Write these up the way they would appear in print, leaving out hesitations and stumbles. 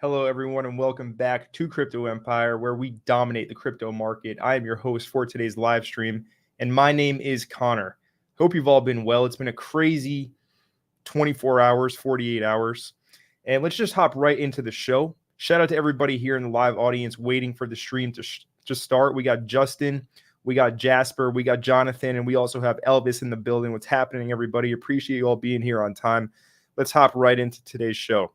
Hello, everyone, and welcome back to Crypto Empire, where we dominate the crypto market. I am your host for today's live stream, and my name is Connor. Hope you've all been well. It's been a crazy 24 hours, 48 hours, and let's just hop right into the show. Shout out to everybody here in the live audience waiting for the stream to start. We got Justin, we got Jasper, we got Jonathan, and we also have Elvis in the building. What's happening, everybody? Appreciate you all being here on time. Let's hop right into today's show.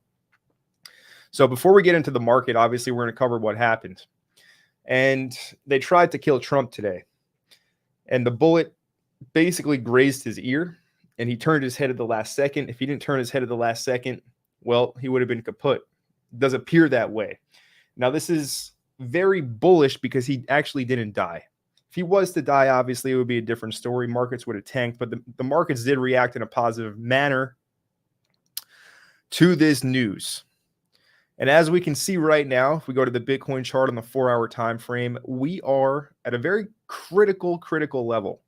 So before we get into the market, obviously we're going to cover what happened. And they tried to kill Trump today. And the bullet basically grazed his ear, and he turned his head at the last second. If he didn't turn his head at the last second, well, he would have been kaput. It does appear that way. Now, this is very bullish because he actually didn't die. If he was to die, obviously it would be a different story. Markets would have tanked, but the markets did react in a positive manner to this news. And as we can see right now, if we go to the Bitcoin chart on the 4-hour time frame, we are at a very critical level.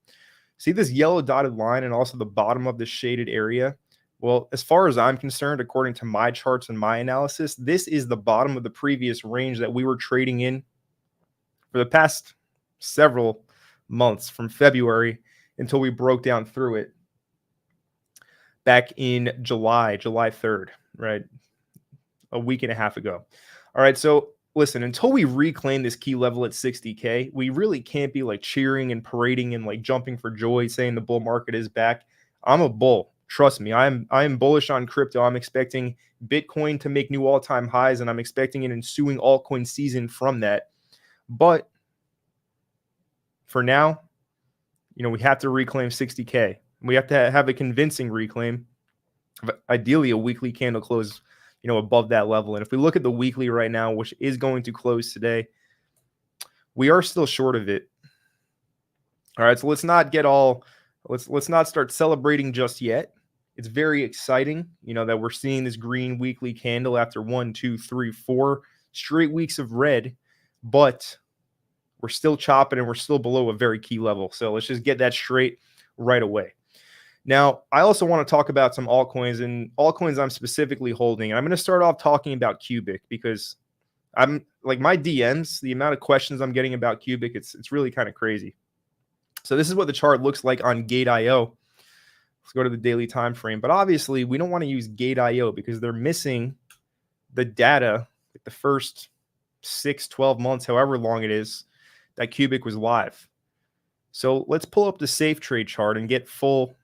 See this yellow dotted line and also the bottom of the shaded area? Well, as far as I'm concerned, according to my charts and my analysis, this is the bottom of the previous range that we were trading in for the past several months, from February until we broke down through it back in July 3rd, right? A week and a half ago. All right, so listen, until we reclaim this key level at 60K, we really can't be like cheering and parading and like jumping for joy saying the bull market is back. I'm a bull. Trust me, I am bullish on crypto. I'm expecting Bitcoin to make new all-time highs, and I'm expecting an ensuing altcoin season from that. But for now, we have to reclaim 60K. We have to have a convincing reclaim, ideally a weekly candle close above that level. And if we look at the weekly right now, which is going to close today, we are still short of it. All right, so let's not start celebrating just yet. It's very exciting, that we're seeing this green weekly candle after 1, 2, 3, 4 straight weeks of red, but we're still chopping and we're still below a very key level. So let's just get that straight right away. Now, I also want to talk about some altcoins, and altcoins I'm specifically holding. And I'm going to start off talking about Cubic because I'm like my DMs, the amount of questions I'm getting about Cubic, it's really kind of crazy. So this is what the chart looks like on Gate.io. Let's go to the daily time frame. But obviously, we don't want to use Gate.io because they're missing the data, like the first 6, 12 months, however long it is, that Cubic was live. So let's pull up the safe trade chart and get full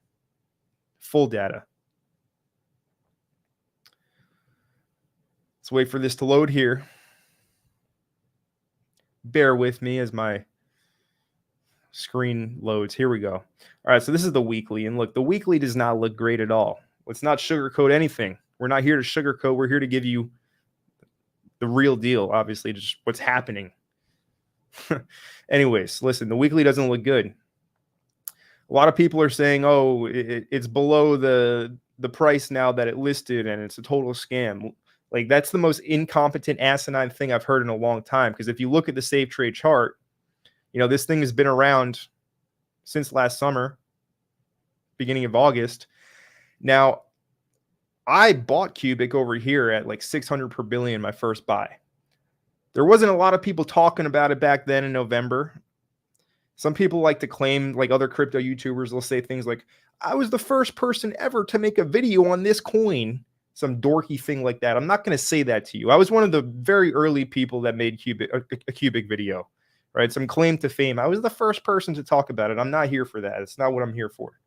data. Let's wait for this to load here. Bear with me as my screen loads. Here we go. All right, so this is the weekly. And look, the weekly does not look great at all. Let's not sugarcoat anything. We're not here to sugarcoat. We're here to give you the real deal, obviously, just what's happening. Anyways, listen, the weekly doesn't look good. A lot of people are saying, oh, it's below the price now that it listed and it's a total scam. Like, that's the most incompetent, asinine thing I've heard in a long time. Because if you look at the safe trade chart, this thing has been around since last summer, beginning of August. Now, I bought Cubic over here at like 600 per billion, my first buy. There wasn't a lot of people talking about it back then in November. Some people like to claim, like other crypto YouTubers, they'll say things like, I was the first person ever to make a video on this coin. Some dorky thing like that. I'm not going to say that to you. I was one of the very early people that made a Cubic video, right? Some claim to fame. I was the first person to talk about it. I'm not here for that. It's not what I'm here for.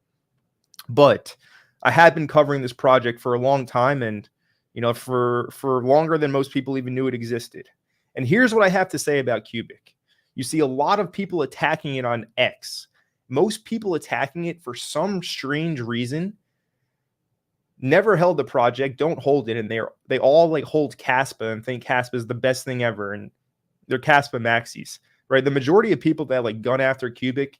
But I had been covering this project for a long time and, for longer than most people even knew it existed. And here's what I have to say about Cubic. You see a lot of people attacking it on X. Most people attacking it for some strange reason never held the project, don't hold it, and they all like hold Caspa and think Caspa is the best thing ever, and they're Caspa maxis, right? The majority of people that like gun after Cubic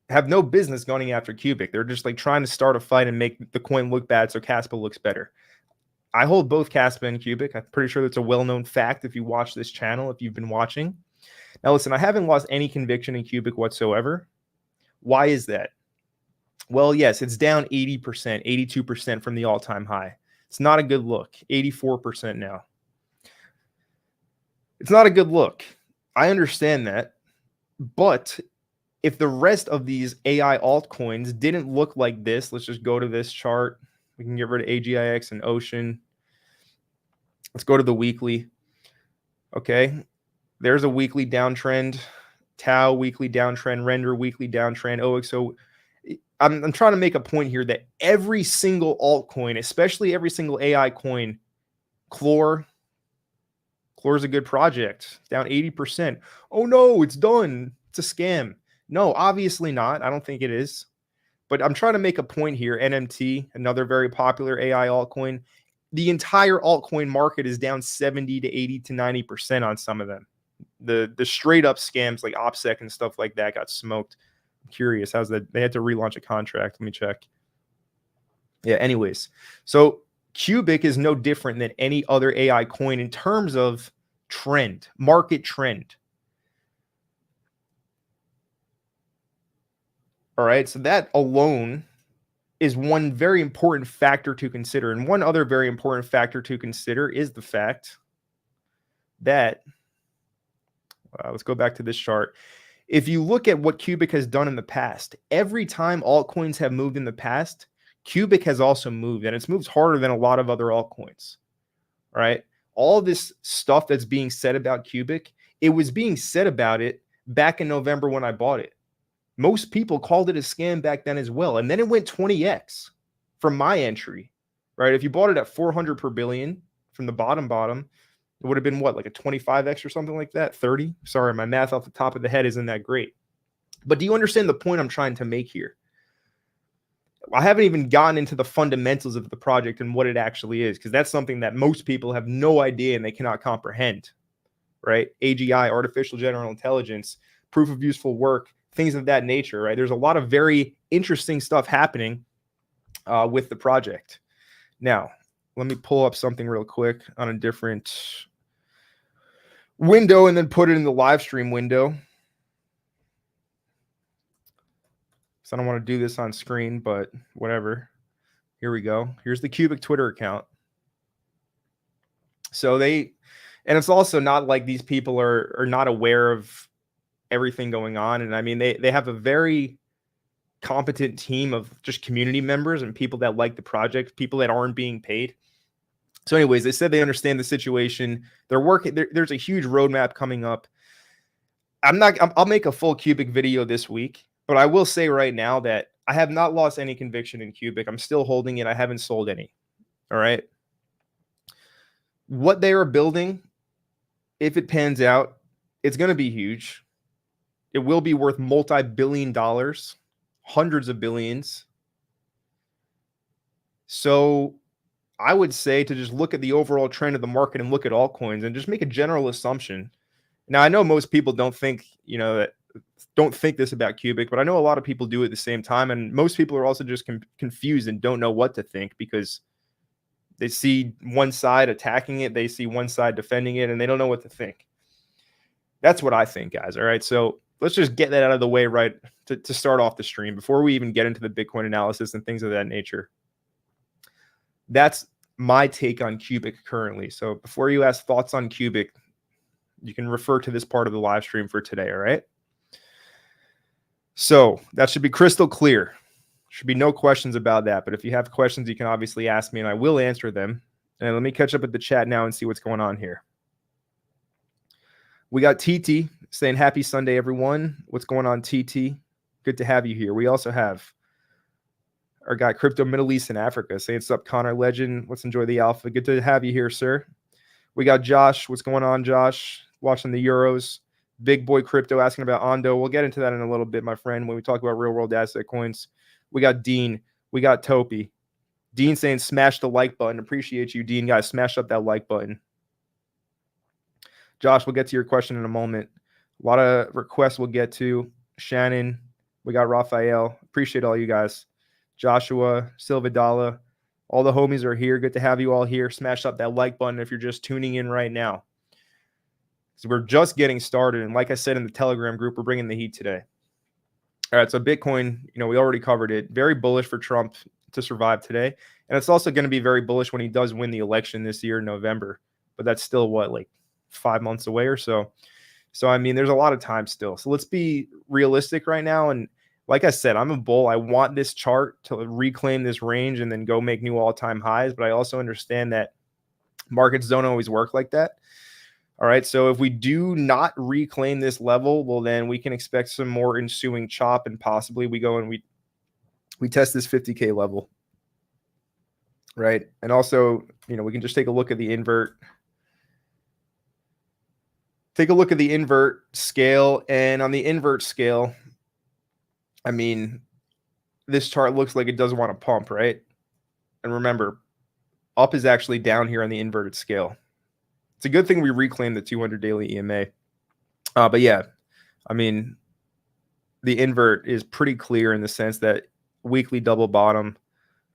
have no business gunning after Cubic. They're just like trying to start a fight and make the coin look bad so Caspa looks better. I hold both Caspa and Cubic. I'm pretty sure that's a well-known fact if you watch this channel, if you've been watching. Now, listen, I haven't lost any conviction in Cubic whatsoever. Why is that? Well, yes, it's down 80%, 82% from the all-time high. It's not a good look. 84% now. It's not a good look. I understand that. But if the rest of these AI altcoins didn't look like this, let's just go to this chart. We can get rid of AGIX and Ocean. Let's go to the weekly. Okay. There's a weekly downtrend. Tau weekly downtrend. Render weekly downtrend. OXO. I'm trying to make a point here that every single altcoin, especially every single AI coin, Chlor's a good project. Down 80%. Oh no, it's done. It's a scam. No, obviously not. I don't think it is. But I'm trying to make a point here. NMT, another very popular AI altcoin. The entire altcoin market is down 70 to 80 to 90% on some of them. The straight up scams like OPSEC and stuff like that got smoked. I'm curious. How's that? They had to relaunch a contract. Let me check. Yeah, anyways. So Cubic is no different than any other AI coin in terms of trend, market trend. All right, so that alone is one very important factor to consider. And one other very important factor to consider is the fact that, let's go back to this chart. If you look at what Cubic has done in the past, every time altcoins have moved in the past, Cubic has also moved, and it's moved harder than a lot of other altcoins. All right, all this stuff that's being said about Cubic, it was being said about it back in November when I bought it. Most people called it a scam back then as well. And then it went 20x from my entry, right? If you bought it at 400 per billion from the bottom, it would have been what, like a 25x or something like that? 30? Sorry, my math off the top of the head isn't that great. But do you understand the point I'm trying to make here? I haven't even gotten into the fundamentals of the project and what it actually is, because that's something that most people have no idea and they cannot comprehend, right? AGI, artificial general intelligence, proof of useful work, things of that nature, right? There's a lot of very interesting stuff happening with the project. Now, let me pull up something real quick on a different window and then put it in the live stream window. So I don't want to do this on screen, but whatever. Here we go. Here's the Cubic Twitter account. So and it's also not like these people are not aware of everything going on. And I mean, they have a very competent team of just community members and people that like the project, people that aren't being paid. So anyways, they said they understand the situation. They're working. There's a huge roadmap coming up. I'll make a full Cubic video this week, but I will say right now that I have not lost any conviction in Cubic. I'm still holding it. I haven't sold any. All right. What they are building, if it pans out, it's going to be huge. It will be worth multi-billion dollars, hundreds of billions. So I would say to just look at the overall trend of the market and look at altcoins and just make a general assumption. Now, I know most people don't think this about Cubic, but I know a lot of people do at the same time. And most people are also just confused and don't know what to think because they see one side attacking it, they see one side defending it, and they don't know what to think. That's what I think, guys. All right. So let's just get that out of the way right to start off the stream before we even get into the Bitcoin analysis and things of that nature. That's my take on Cubic currently. So before you ask thoughts on Cubic, you can refer to this part of the live stream for today. All right. So that should be crystal clear. Should be no questions about that. But if you have questions, you can obviously ask me and I will answer them. And let me catch up at the chat now and see what's going on here. We got TT saying happy Sunday, everyone. What's going on, TT? Good to have you here. We also have our guy, Crypto Middle East and Africa, saying what's up, Connor Legend. Let's enjoy the alpha. Good to have you here, sir. We got Josh. What's going on, Josh? Watching the Euros. Big Boy Crypto asking about Ondo. We'll get into that in a little bit, my friend, when we talk about real-world asset coins. We got Dean. We got Topi. Dean saying smash the like button. Appreciate you, Dean. Guys, smash up that like button. Josh, we'll get to your question in a moment. A lot of requests we'll get to. Shannon, we got Raphael. Appreciate all you guys. Joshua, Silvadala, all the homies are here. Good to have you all here. Smash up that like button if you're just tuning in right now. So we're just getting started. And like I said in the Telegram group, we're bringing the heat today. All right, so Bitcoin, we already covered it. Very bullish for Trump to survive today. And it's also going to be very bullish when he does win the election this year in November. But that's still what, like 5 months away or so. So, I mean, there's a lot of time still. So let's be realistic right now. And like I said, I'm a bull. I want this chart to reclaim this range and then go make new all-time highs. But I also understand that markets don't always work like that. All right. So if we do not reclaim this level, well, then we can expect some more ensuing chop, and possibly we go and we test this 50K level. Right. And also, you know, we can just take a look at the invert. Take a look at the invert scale. And on the invert scale, I mean, this chart looks like it doesn't want to pump, right? And remember, up is actually down here on the inverted scale. It's a good thing we reclaimed the 200 daily EMA. But yeah, I mean, the invert is pretty clear in the sense that weekly double bottom,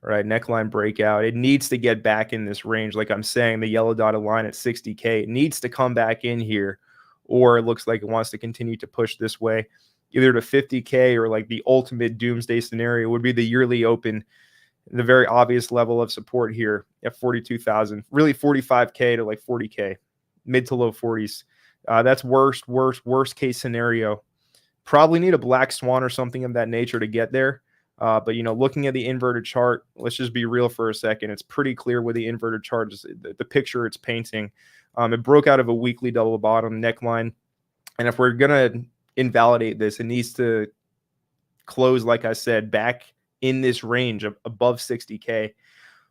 right? Neckline breakout. It needs to get back in this range. Like I'm saying, the yellow dotted line at 60K, it needs to come back in here, or it looks like it wants to continue to push this way, either to 50K or like the ultimate doomsday scenario would be the yearly open, the very obvious level of support here at 42,000, really 45K to like 40K, mid to low 40s. That's worst case scenario. Probably need a black swan or something of that nature to get there. But, you know, looking at the inverted chart, let's just be real for a second. It's pretty clear where the inverted chart is, the picture it's painting. It broke out of a weekly double bottom neckline. And if we're going to invalidate this, it needs to close, like I said, back in this range of above 60K,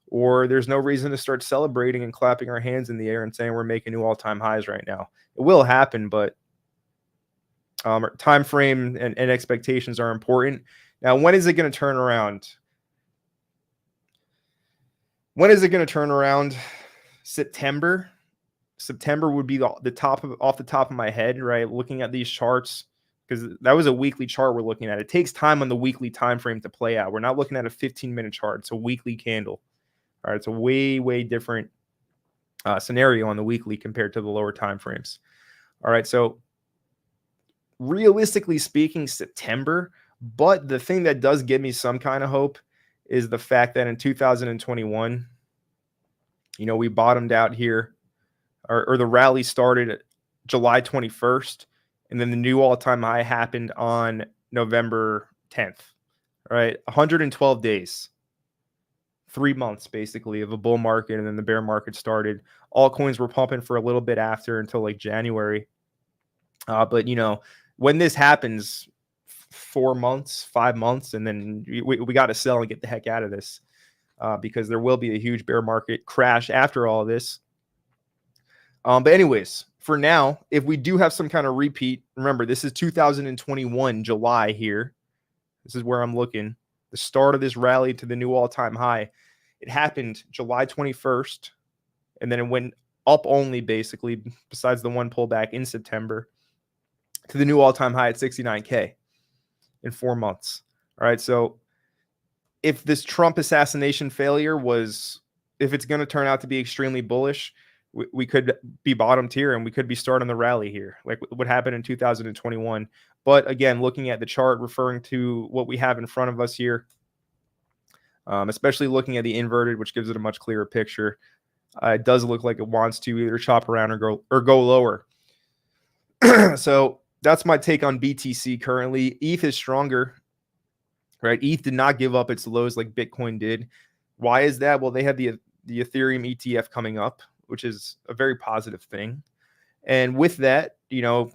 or there's no reason to start celebrating and clapping our hands in the air and saying we're making new all-time highs right now. It will happen, but time frame and expectations are important. Now, when is it going to turn around? When is it going to turn around? September. September would be the top of, off the top of my head, right? Looking at these charts, because that was a weekly chart we're looking at. It takes time on the weekly time frame to play out. We're not looking at a 15-minute chart. It's a weekly candle. All right, it's a way different scenario on the weekly compared to the lower time frames. All right, so realistically speaking, September. But the thing that does give me some kind of hope is the fact that in 2021, you know, we bottomed out here, or the rally started July 21st. And then the new all-time high happened on November 10th, right? 112 days, 3 months basically of a bull market. And then the bear market started. Altcoins were pumping for a little bit after until like January. But, you know, when this happens, 4 months, 5 months, and then we got to sell and get the heck out of this because there will be a huge bear market crash after all of this. But anyways, for now, if we do have some kind of repeat, remember, this is 2021, July here. This is where I'm looking. The start of this rally to the new all-time high. It happened July 21st, and then it went up only, basically, besides the one pullback in September, to the new all-time high at 69K in 4 months. All right, so if this Trump assassination failure was, if it's going to turn out to be extremely bullish, we could be bottomed here and we could be starting the rally here, like what happened in 2021. But again, looking at the chart, referring to what we have in front of us here, especially looking at the inverted, which gives it a much clearer picture, it does look like it wants to either chop around or go lower. So that's my take on BTC currently. ETH is stronger, right? ETH did not give up its lows like Bitcoin did. Why is that? Well, they have the Ethereum ETF coming up, which is a very positive thing. And with that, you know,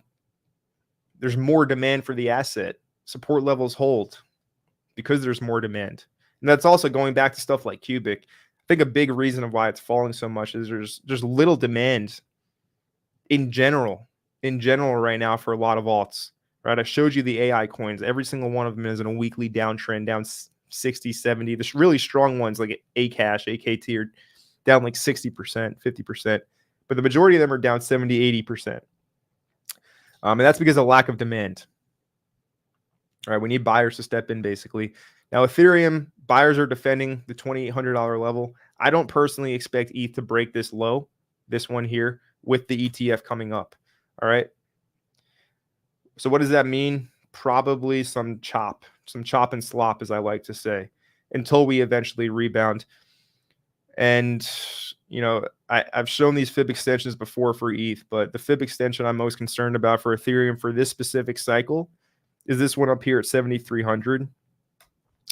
there's more demand for the asset. Support levels hold because there's more demand. And that's also going back to stuff like Cubic. I think a big reason of why it's falling so much is there's little demand in general right now for a lot of alts, right? I showed you the AI coins. Every single one of them is in a weekly downtrend, down 60, 70. The really strong ones like Acash, AKT are down like 60%, 50%. But the majority of them are down 70, 80%. And that's because of lack of demand. All right, we need buyers to step in, basically. Now, Ethereum, buyers are defending the $2,800 level. I don't personally expect ETH to break this low, this one here, with the ETF coming up. All right. So what does that mean? Probably some chop and slop, as I like to say. until we eventually rebound. And, I've shown these fib extensions before for ETH, but the fib extension I'm most concerned about for Ethereum for this specific cycle is this one up here at 7,300.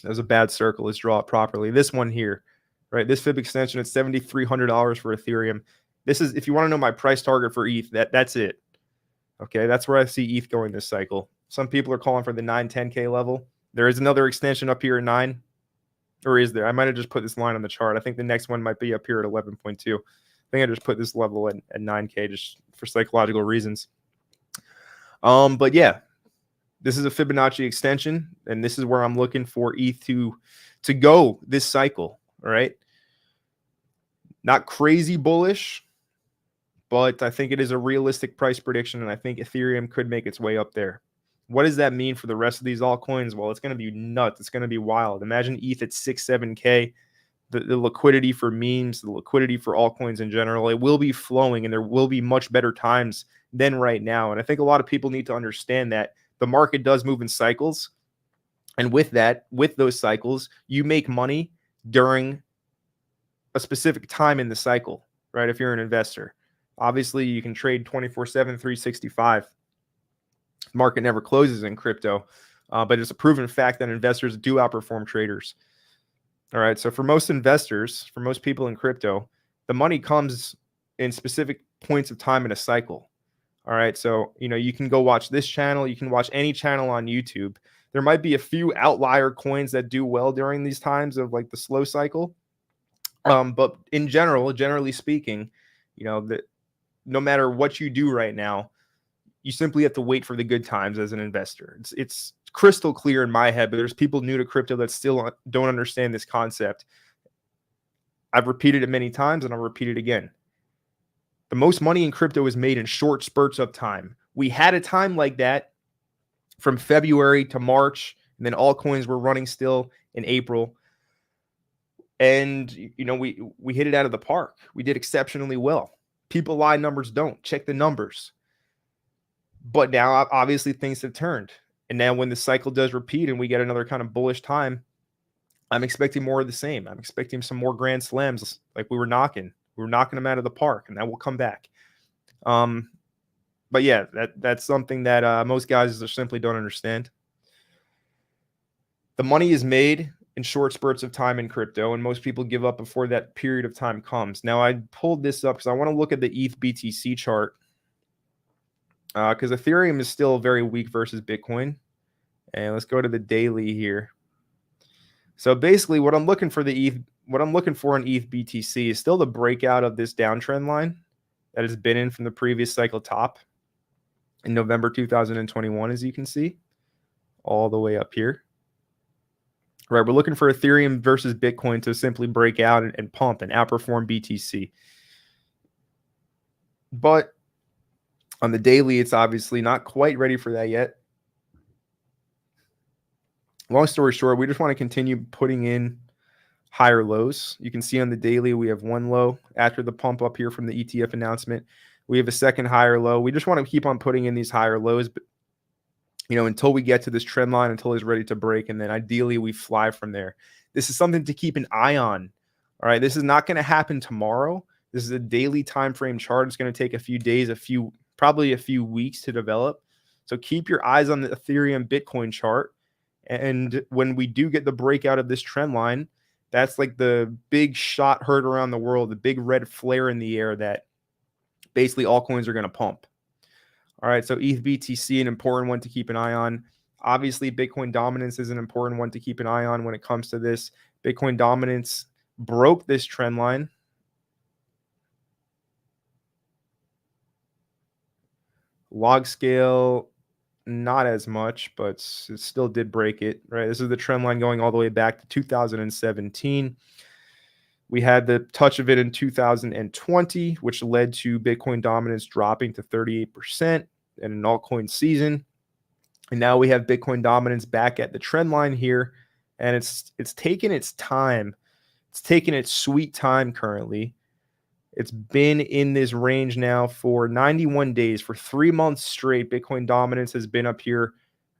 That was a bad circle. Let's draw it properly. This one here, right? This fib extension at $7,300 for Ethereum. This is, if you want to know my price target for ETH, that's it. Okay, that's where I see ETH going this cycle. Some people are calling for the 9-10K level. There is another extension up here at 9. Or is there? I might have just put this line on the chart. I think the next one might be up here at 11.2. I think I just put this level at 9K just for psychological reasons. But yeah, this is a Fibonacci extension, and this is where I'm looking for ETH to go this cycle. All right. Not crazy bullish, but I think it is a realistic price prediction, and I think Ethereum could make its way up there. What does that mean for the rest of these altcoins? Well, it's going to be nuts. It's going to be wild. Imagine ETH at 6-7K. The liquidity for memes, the liquidity for altcoins in general, it will be flowing, and there will be much better times than right now. And I think a lot of people need to understand that the market does move in cycles. And with those cycles, you make money during a specific time in the cycle, right? If you're an investor, obviously you can trade 24/7, 365. Market never closes in crypto, but it's a proven fact that investors do outperform traders. All right. So for most investors, for most people in crypto, the money comes in specific points of time in a cycle. All right. So, you can go watch this channel. You can watch any channel on YouTube. There might be a few outlier coins that do well during these times of like the slow cycle. But in general, generally speaking, that no matter what you do right now, you simply have to wait for the good times as an investor. It's crystal clear in my head, but there's people new to crypto that still don't understand this concept. I've repeated it many times, and I'll repeat it again. The most money in crypto is made in short spurts of time. We had a time like that from February to March, and then altcoins were running still in April. And, we hit it out of the park. We did exceptionally well. People lie, numbers don't. Check the numbers. But now, obviously, things have turned. And now when the cycle does repeat and we get another kind of bullish time, I'm expecting more of the same. I'm expecting some more grand slams like we were knocking. We were knocking them out of the park, and that will come back. But yeah, that's something that most guys just simply don't understand. The money is made in short spurts of time in crypto, and most people give up before that period of time comes. Now, I pulled this up because I want to look at the ETH BTC chart. Because Ethereum is still very weak versus Bitcoin. And let's go to the daily here. So basically what I'm looking for in ETH BTC is still the breakout of this downtrend line that has been in from the previous cycle top in November 2021, as you can see, all the way up here. Right, we're looking for Ethereum versus Bitcoin to simply break out and pump and outperform BTC. But on the daily, it's obviously not quite ready for that yet. Long story short, we just want to continue putting in higher lows. You can see on the daily, we have one low after the pump up here from the ETF announcement. We have a second higher low. We just want to keep on putting in these higher lows, but, until we get to this trend line, until it's ready to break. And then ideally we fly from there. This is something to keep an eye on. All right. This is not going to happen tomorrow. This is a daily time frame chart. It's going to take a few days, probably a few weeks to develop. So keep your eyes on the Ethereum Bitcoin chart. And when we do get the breakout of this trend line, that's like the big shot heard around the world, the big red flare in the air that basically all coins are going to pump. All right, so ETH BTC, an important one to keep an eye on. Obviously, Bitcoin dominance is an important one to keep an eye on when it comes to this. Bitcoin dominance broke this trend line. Log scale, not as much, but it still did break it, right? This is the trend line going all the way back to 2017. We had the touch of it in 2020, which led to Bitcoin dominance dropping to 38% in an altcoin season. And now we have Bitcoin dominance back at the trend line here, and it's taken its time. It's taken its sweet time currently. It's been in this range now for 91 days. For 3 months straight, Bitcoin dominance has been up here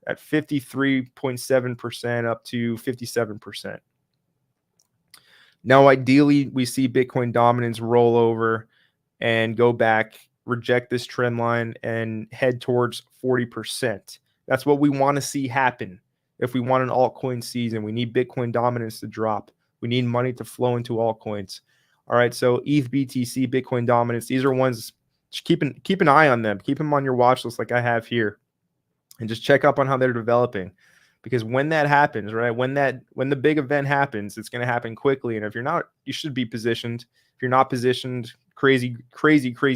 at 53.7% up to 57%. Now, ideally, we see Bitcoin dominance roll over and go back, reject this trend line, and head towards 40%. That's what we want to see happen. If we want an altcoin season, we need Bitcoin dominance to drop. We need money to flow into altcoins. All right, so ETH, BTC, Bitcoin dominance, these are ones, just keep an eye on them. Keep them on your watch list like I have here, and just check up on how they're developing. Because when that happens, right, when the big event happens, it's going to happen quickly. And if you're not, you should be positioned. If you're not positioned, crazy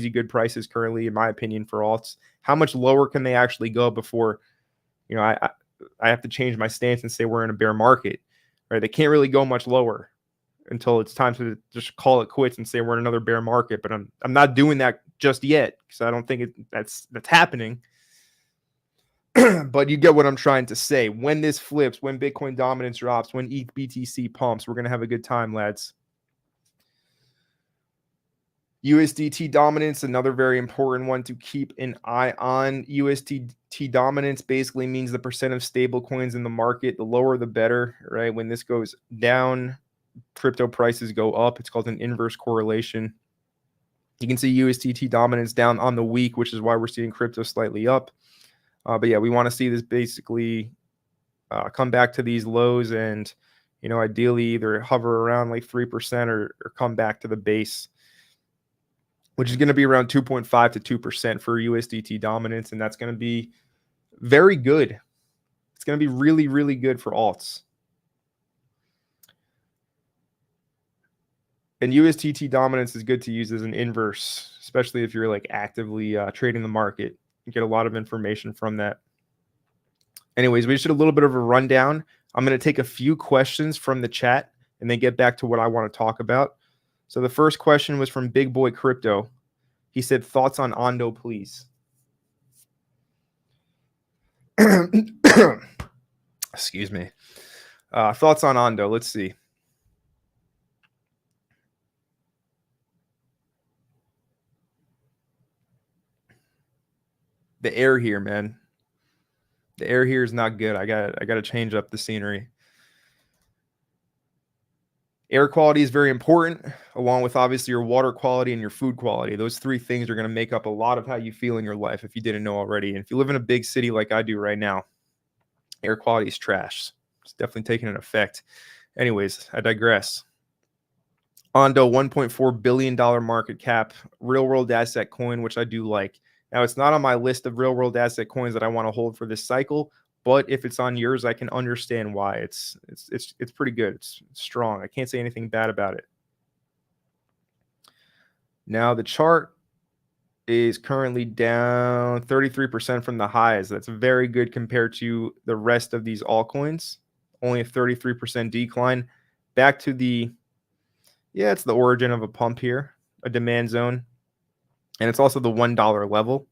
good prices currently, in my opinion, for alts. How much lower can they actually go before, I have to change my stance and say we're in a bear market, right? They can't really go much lower until it's time to just call it quits and say we're in another bear market. But I'm not doing that just yet, because I don't think that's happening. But you get what I'm trying to say. When this flips, when Bitcoin dominance drops, when ETH BTC pumps, we're going to have a good time, lads. USDT dominance, another very important one to keep an eye on. USDT dominance basically means the percent of stable coins in the market. The lower, the better, right? When this goes down, crypto prices go up. It's called an inverse correlation. You can see USDT dominance down on the week, which is why we're seeing crypto slightly up. But yeah, we want to see this basically come back to these lows and, ideally either hover around like 3% or come back to the base, which is going to be around 2.5 to 2% for USDT dominance. And that's going to be very good. It's going to be really, really good for alts. And USDT dominance is good to use as an inverse, especially if you're like actively trading the market. You get a lot of information from that. Anyways, we just did a little bit of a rundown. I'm going to take a few questions from the chat and then get back to what I want to talk about. So the first question was from Big Boy Crypto. He said, thoughts on Ondo, please. Excuse me. Thoughts on Ondo. Let's see. The air here, man. The air here is not good. I got to change up the scenery. Air quality is very important, along with obviously your water quality and your food quality. Those three things are going to make up a lot of how you feel in your life, if you didn't know already. And if you live in a big city like I do right now, air quality is trash. It's definitely taking an effect. Anyways, I digress. Ondo, $1.4 billion market cap, real world asset coin, which I do like. Now, it's not on my list of real world asset coins that I want to hold for this cycle, but if it's on yours, I can understand why. It's pretty good. It's strong. I can't say anything bad about it. Now, the chart is currently down 33% from the highs. That's very good compared to the rest of these altcoins. Only a 33% decline. Back to it's the origin of a pump here, a demand zone. And it's also the $1 level,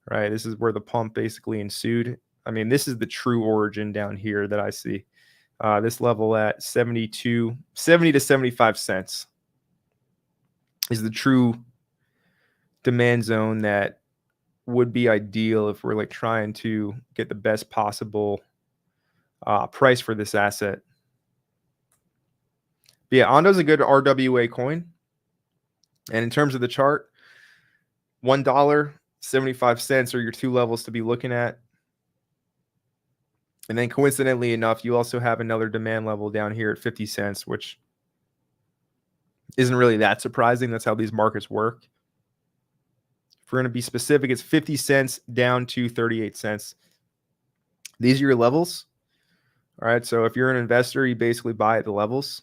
right? This is where the pump basically ensued. I mean, this is the true origin down here that I see. This level at 70 to 75 cents is the true demand zone that would be ideal if we're like trying to get the best possible price for this asset. But yeah, Ondo's a good RWA coin. And in terms of the chart, $1.75 are your two levels to be looking at. And then coincidentally enough, you also have another demand level down here at 50 cents, which isn't really that surprising. That's how these markets work. If we're going to be specific, it's 50 cents down to 38 cents. These are your levels. All right. So if you're an investor, you basically buy at the levels.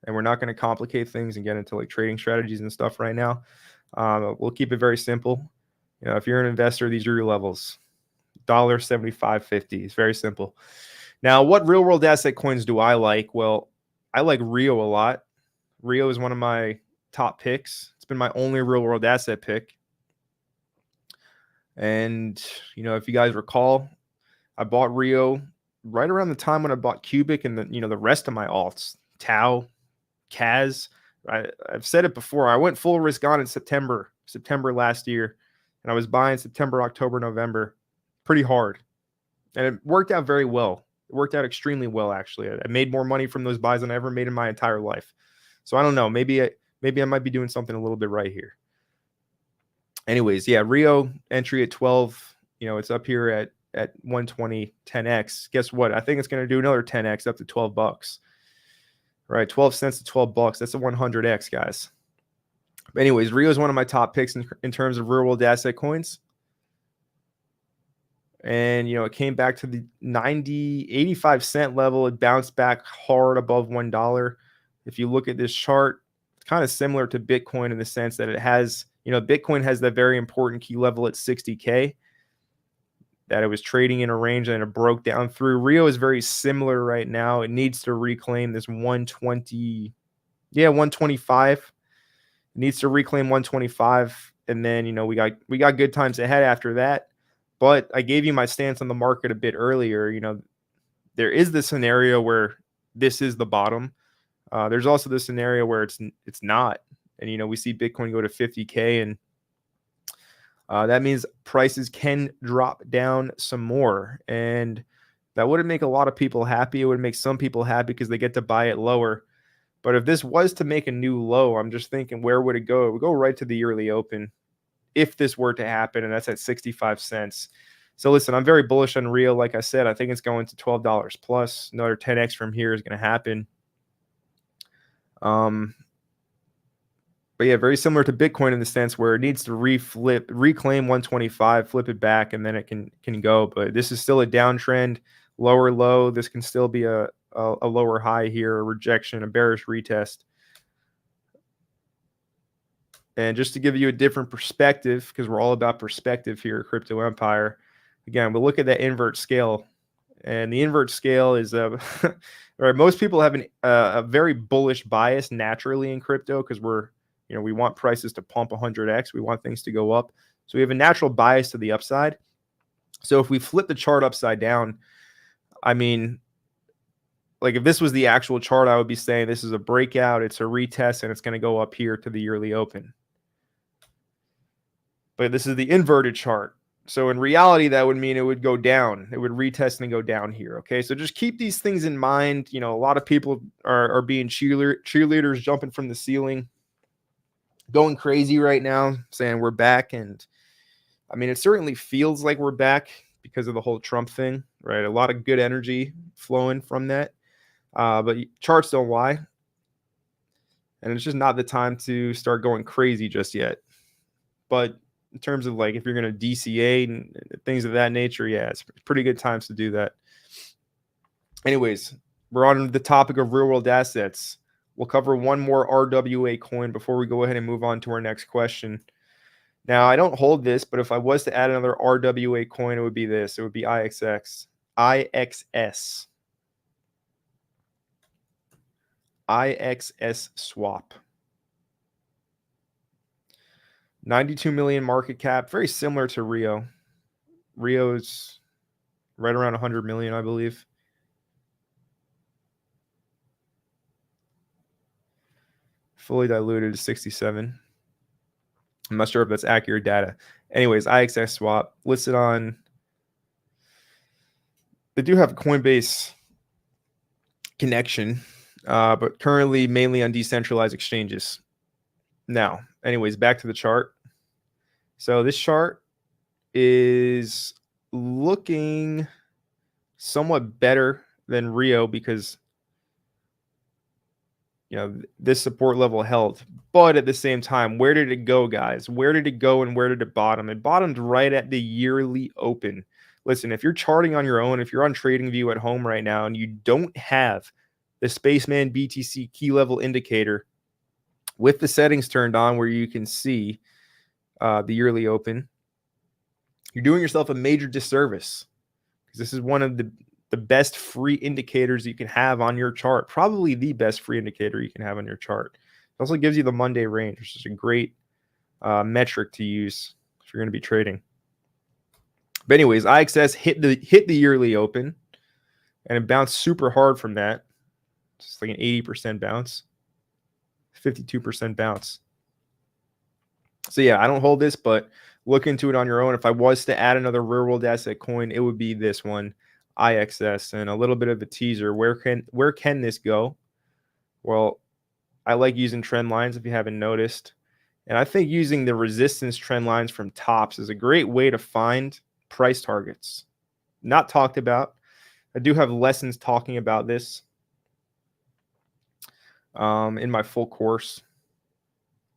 And we're not going to complicate things and get into like trading strategies and stuff right now. We'll keep it very simple. If you're an investor, these are your levels. $1.75.50. It's very simple. Now, what real world asset coins do I like? Well, I like Rio a lot. Rio is one of my top picks. It's been my only real world asset pick. And, if you guys recall, I bought Rio right around the time when I bought Cubic and the rest of my alts, Tau, Kaz. I've said it before. I went full risk on in September last year, and I was buying September, October, November pretty hard. And it worked out very well. It worked out extremely well, actually. I made more money from those buys than I ever made in my entire life. So I don't know. Maybe I might be doing something a little bit right here. Anyways, yeah, Rio entry at 12. It's up here at 120, 10x. Guess what? I think it's going to do another 10x up to $12. Right, 12 cents to $12. That's a 100x, guys. But anyways, Rio is one of my top picks in terms of real world asset coins. And, it came back to the 85 cent level. It bounced back hard above $1. If you look at this chart, it's kind of similar to Bitcoin in the sense that it has, Bitcoin has that very important key level at 60K that it was trading in a range and it broke down through. Rio is very similar right now. It needs to reclaim this 120, 125. It needs to reclaim 125, and then we got good times ahead after that. But I gave you my stance on the market a bit earlier. There is the scenario where this is the bottom. There's also the scenario where it's not, and we see Bitcoin go to 50K, and that means prices can drop down some more, and that wouldn't make a lot of people happy. It would make some people happy because they get to buy it lower. But if this was to make a new low, I'm just thinking, where would it go? It would go right to the yearly open if this were to happen, and that's at 65 cents. So listen, I'm very bullish on Rio. Like I said, I think it's going to $12 plus. Another 10x from here is going to happen. But yeah, very similar to Bitcoin in the sense where it needs to reclaim 125, flip it back, and then it can go. But this is still a downtrend, lower low. This can still be a lower high here, a rejection, a bearish retest. And just to give you a different perspective, because we're all about perspective here at Crypto Empire, again, we'll look at that invert scale. And the invert scale is right, most people have a very bullish bias naturally in crypto because we want prices to pump 100x. We want things to go up. So we have a natural bias to the upside. So if we flip the chart upside down, I mean, like if this was the actual chart, I would be saying this is a breakout, it's a retest, and it's going to go up here to the yearly open. But this is the inverted chart. So in reality, that would mean it would go down. It would retest and go down here. Okay, so just keep these things in mind. A lot of people are being cheerleaders, jumping from the ceiling, going crazy right now, saying we're back. And I mean, it certainly feels like we're back because of the whole Trump thing, right? A lot of good energy flowing from that. But charts don't lie. And it's just not the time to start going crazy just yet. But in terms of like if you're going to DCA and things of that nature, yeah, it's pretty good times to do that. Anyways, we're on the topic of real world assets. We'll cover one more RWA coin before we go ahead and move on to our next question. Now, I don't hold this, but if I was to add another RWA coin, it would be this. It would be IXS. IXS swap. 92 million market cap, very similar to Rio. Rio's right around 100 million, I believe. Fully diluted is 67. I'm not sure if that's accurate data. Anyways, IXS swap listed on. They do have a Coinbase connection, but currently mainly on decentralized exchanges. Now, anyways, back to the chart. So this chart is looking somewhat better than Rio because this support level held. But at the same time, where did it go, guys? Where did it go and where did it bottom? It bottomed right at the yearly open. Listen, if you're charting on your own, if you're on TradingView at home right now and you don't have the Spaceman BTC key level indicator with the settings turned on where you can see the yearly open, you're doing yourself a major disservice because this is one of the best free indicators you can have on your chart, probably the best free indicator you can have on your chart. It also gives you the Monday range, which is a great metric to use if you're going to be trading. But anyways, IXS hit the yearly open, and it bounced super hard from that. It's like an 80% bounce, 52% bounce. So yeah, I don't hold this, but look into it on your own. If I was to add another real world asset coin, it would be this one, IXS. And a little bit of a teaser. Where can this go? Well, I like using trend lines if you haven't noticed. And I think using the resistance trend lines from tops is a great way to find price targets. Not talked about. I do have lessons talking about this in my full course,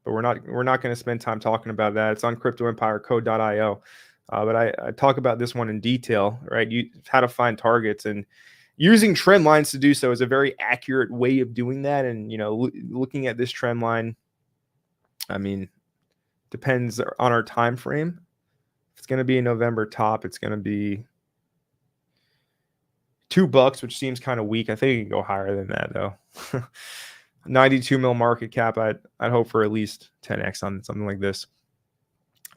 but we're not going to spend time talking about that. It's on cryptoempire.co.io. But I talk about this one in detail, right? How to find targets, and using trend lines to do so is a very accurate way of doing that. And looking at this trend line, I mean, depends on our time frame. If it's going to be a November top, it's going to be $2, which seems kind of weak. I think it can go higher than that though. 92 mil market cap. I'd hope for at least 10x on something like this.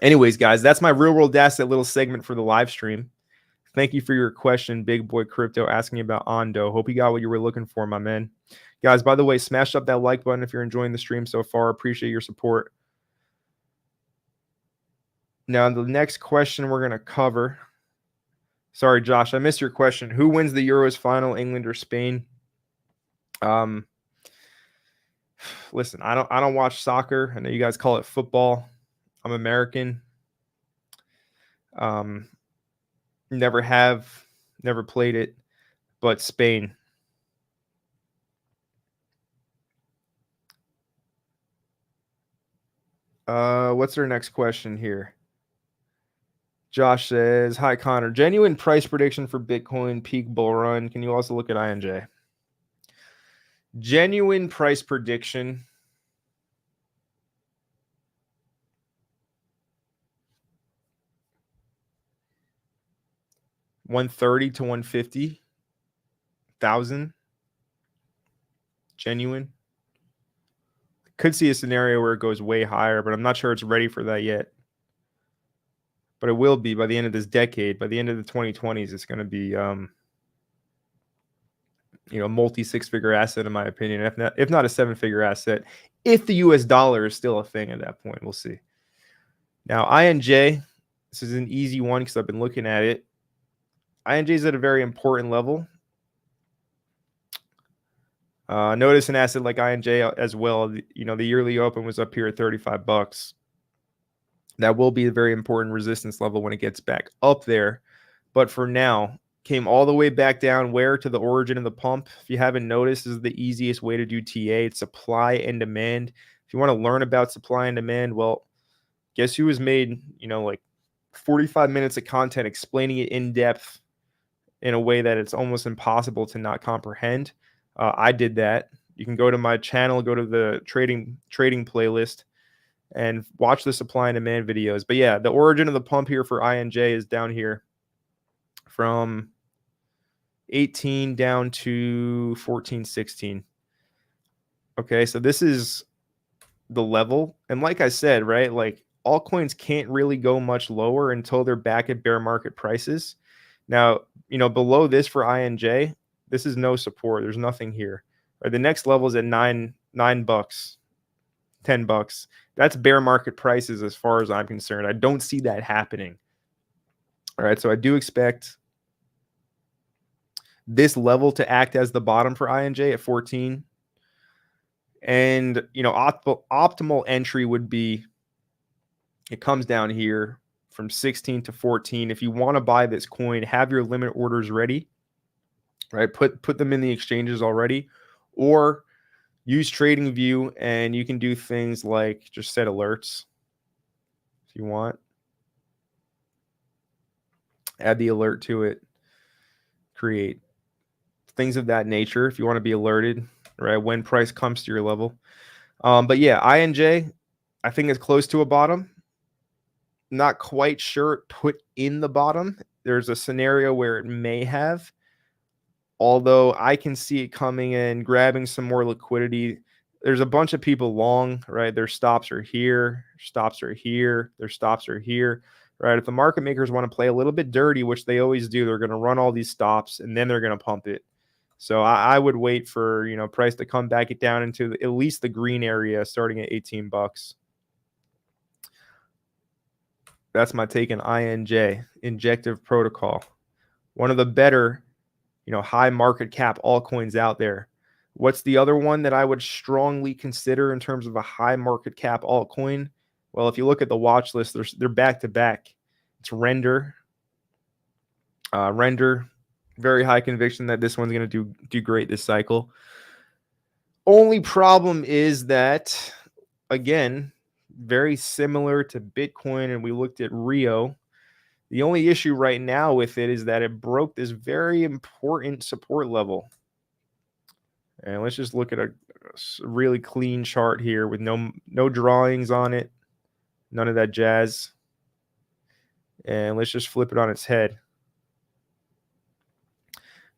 Anyways, guys, that's my real world asset little segment for the live stream. Thank you for your question, Big Boy Crypto, asking about Ondo. Hope you got what you were looking for, my man. Guys, by the way, smash up that like button if you're enjoying the stream so far. Appreciate your support. Now, the next question we're going to cover. Sorry, Josh, I missed your question. Who wins the Euros final, England or Spain? Listen, I don't watch soccer. I know you guys call it football. I'm American. Never played it, but Spain. What's our next question here? Josh says, hi, Connor. Genuine price prediction for Bitcoin peak bull run. Can you also look at INJ? Genuine price prediction. $130,000 to $150,000. Genuine. Could see a scenario where it goes way higher, but I'm not sure it's ready for that yet. But it will be by the end of this decade. By the end of the 2020s, it's going to be, multi six-figure asset in my opinion. If not a seven-figure asset, if the US dollar is still a thing at that point, we'll see. Now INJ, this is an easy one because I've been looking at it. INJ is at a very important level. Notice an asset like INJ as well. The yearly open was up here at $35. That will be a very important resistance level when it gets back up there. But for now, came all the way back down where to the origin of the pump. If you haven't noticed, this is the easiest way to do TA. It's supply and demand. If you want to learn about supply and demand, well, guess who has made, like 45 minutes of content explaining it in depth in a way that it's almost impossible to not comprehend. I did that. You can go to my channel, go to the trading playlist, and watch the supply and demand videos. But yeah, the origin of the pump here for INJ is down here from 18 down to 14, 16. Okay, so this is the level. And like I said, right, like altcoins can't really go much lower until they're back at bear market prices. Now, below this for INJ, this is no support. There's nothing here. Right, the next level is at $9, $10. That's bear market prices as far as I'm concerned. I don't see that happening. All right, so I do expect this level to act as the bottom for INJ at 14. And, optimal entry would be, it comes down here from 16 to 14. If you want to buy this coin, have your limit orders ready, right? Put them in the exchanges already, or use TradingView, and you can do things like just set alerts if you want. Add the alert to it. Create things of that nature if you want to be alerted, right, when price comes to your level. But yeah, INJ, I think it's close to a bottom. Not quite sure it put in the bottom. There's a scenario where it may have, although I can see it coming in, grabbing some more liquidity. There's a bunch of people long, right? Their stops are here, stops are here, their stops are here, right? If the market makers want to play a little bit dirty, which they always do, they're going to run all these stops and then they're going to pump it. So I would wait for, price to come back down into at least the green area starting at $18. That's my take on INJ, Injective Protocol. One of the better, high market cap altcoins out there. What's the other one that I would strongly consider in terms of a high market cap altcoin? Well, if you look at the watch list, they're back to back. It's Render. Render, very high conviction that this one's going to do great this cycle. Only problem is that, again, very similar to Bitcoin, and we looked at Rio. The only issue right now with it is that it broke this very important support level. And let's just look at a really clean chart here with no drawings on it, none of that jazz. And let's just flip it on its head.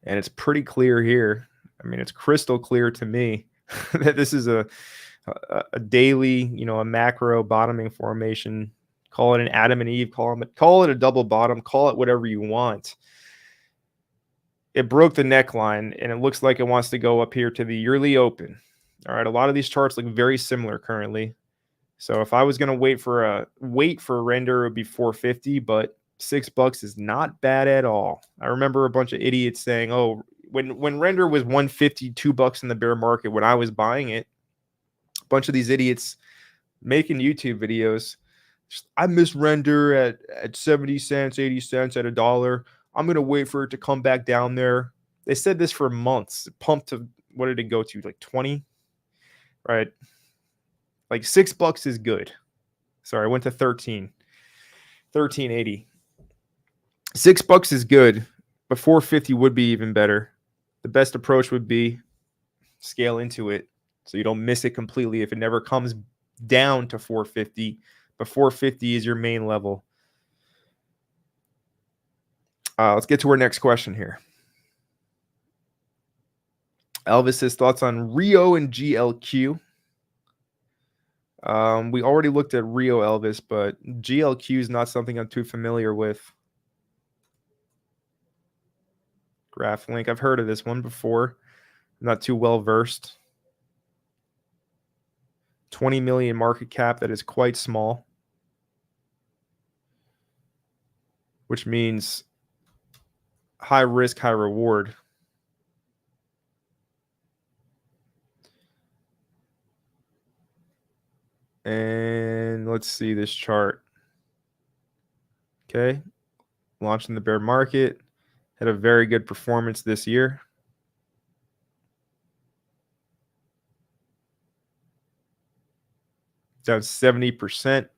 And it's pretty clear here. I mean, it's crystal clear to me that this is a daily, a macro bottoming formation. Call it an Adam and Eve, call it a double bottom, call it whatever you want. It broke the neckline, and it looks like it wants to go up here to the yearly open. All right, a lot of these charts look very similar currently. So if I was going to wait for a render, it would be 450, but $6 is not bad at all. I remember a bunch of idiots saying, "Oh, when render was 150, $2 in the bear market when I was buying it," a bunch of these idiots making YouTube videos. I miss render at 70 cents, 80 cents, at $1. I'm going to wait for it to come back down there. They said this for months. It pumped to, what did it go to? Like 20, right? Like $6 is good. Sorry, I went to 13.80. $6 is good, but 450 would be even better. The best approach would be scale into it so you don't miss it completely if it never comes down to 450. But 450 is your main level. Let's get to our next question here. Elvis's thoughts on Rio and GLQ. We already looked at Rio, Elvis, but GLQ is not something I'm too familiar with. Graph link. I've heard of this one before. I'm not too well versed. 20 million market cap. That is quite small, which means high risk, high reward. And let's see this chart. Okay. Launched in the bear market. Had a very good performance this year. Down 70%.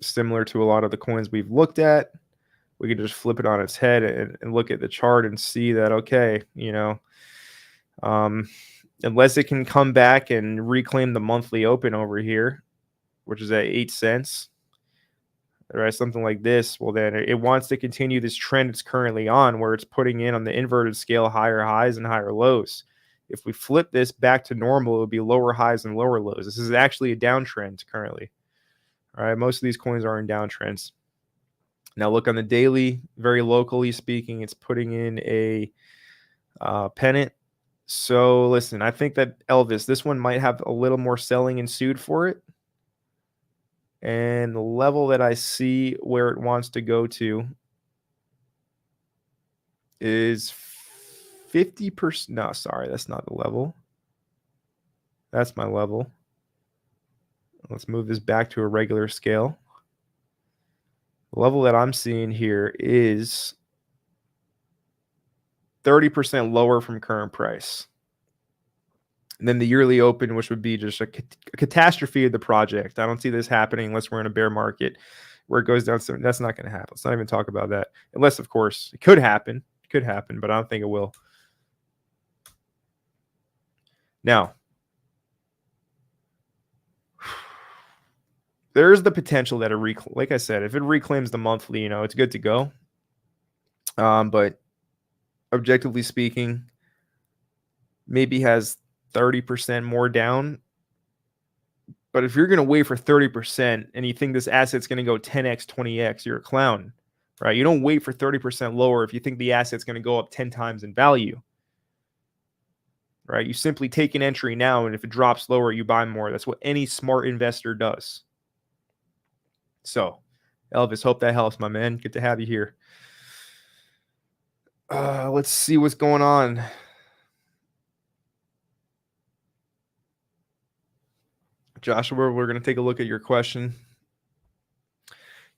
Similar to a lot of the coins we've looked at. We can just flip it on its head and look at the chart and see that, okay, unless it can come back and reclaim the monthly open over here, which is at 8 cents, right, something like this, well, then it wants to continue this trend it's currently on, where it's putting in on the inverted scale higher highs and higher lows. If we flip this back to normal, it would be lower highs and lower lows. This is actually a downtrend currently. All right, most of these coins are in downtrends. Now look on the daily, very locally speaking, it's putting in a pennant. So listen, I think that Elvis, this one might have a little more selling ensued for it. And the level that I see where it wants to go to is 50%. No, sorry, that's not the level. That's my level. Let's move this back to a regular scale. The level that I'm seeing here is 30% lower from current price. And then the yearly open, which would be just a catastrophe of the project. I don't see this happening unless we're in a bear market where it goes down. That's not going to happen. Let's not even talk about that. Unless, of course, it could happen. It could happen, but I don't think it will. Now, there's the potential that like I said, if it reclaims the monthly, it's good to go. But objectively speaking, maybe has 30% more down. But if you're going to wait for 30% and you think this asset's going to go 10x, 20x, you're a clown, right? You don't wait for 30% lower if you think the asset's going to go up 10 times in value, right? You simply take an entry now, and if it drops lower, you buy more. That's what any smart investor does. So, Elvis, hope that helps, my man. Good to have you here. Let's see what's going on. Joshua, we're going to take a look at your question.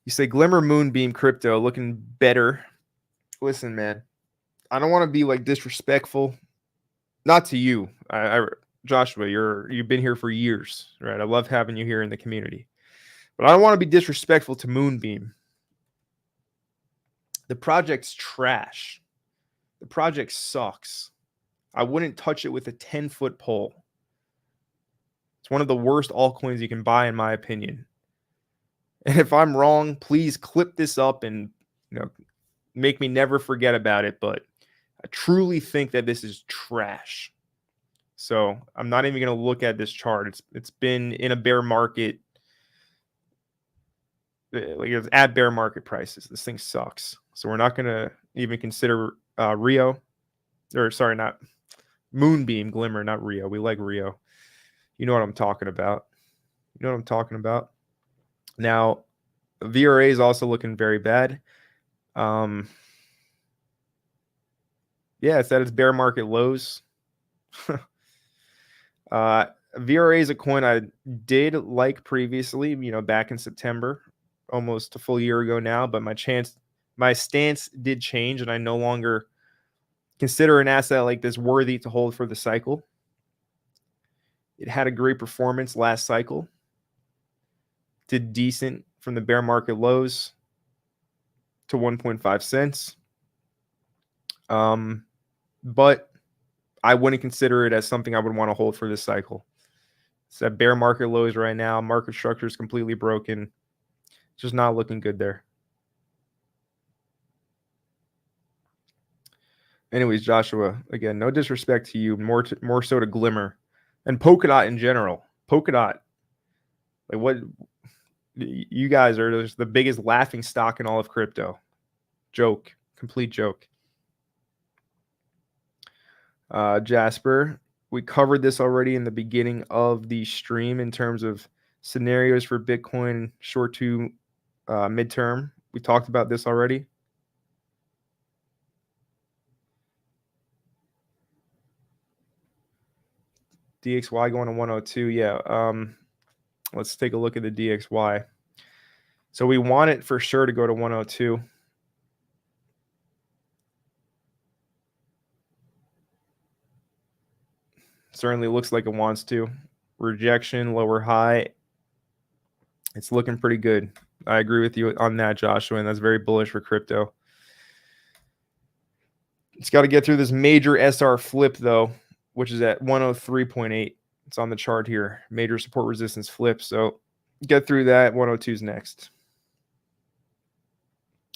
You say Glimmer Moonbeam crypto looking better. Listen, man, I don't want to be like disrespectful. Not to you, Joshua. You've been here for years, right? I love having you here in the community, but I don't want to be disrespectful to Moonbeam. The project's trash. The project sucks. I wouldn't touch it with a 10-foot pole. It's one of the worst altcoins you can buy, in my opinion. And if I'm wrong, please clip this up and make me never forget about it. But I truly think that this is trash. So I'm not even going to look at this chart. It's been in a bear market. Like it's at bear market prices. This thing sucks. So we're not going to even consider Rio. Or sorry, not Moonbeam, Glimmer, not Rio. We like Rio. You know what I'm talking about. Now, VRA is also looking very bad. Yeah, it's at its bear market lows. VRA is a coin I did like previously, back in September, almost a full year ago now, but my stance did change, and I no longer consider an asset like this worthy to hold for the cycle. It had a great performance last cycle. Did decent from the bear market lows to 1.5 cents. But I wouldn't consider it as something I would want to hold for this cycle. It's at bear market lows right now. Market structure is completely broken. Just not looking good there. Anyways, Joshua, again, no disrespect to you, more so to Glimmer and Polkadot in general. Polkadot, like what you guys are the biggest laughing stock in all of crypto. Joke, complete joke. Jasper, we covered this already in the beginning of the stream in terms of scenarios for Bitcoin short to midterm. We talked about this already. DXY going to 102. Yeah. Let's take a look at the DXY. So we want it for sure to go to 102. Certainly looks like it wants to. Rejection, lower high. It's looking pretty good. I agree with you on that, Joshua, and that's very bullish for crypto. It's got to get through this major SR flip, though, which is at 103.8. It's on the chart here. Major support resistance flip. So get through that. 102 is next.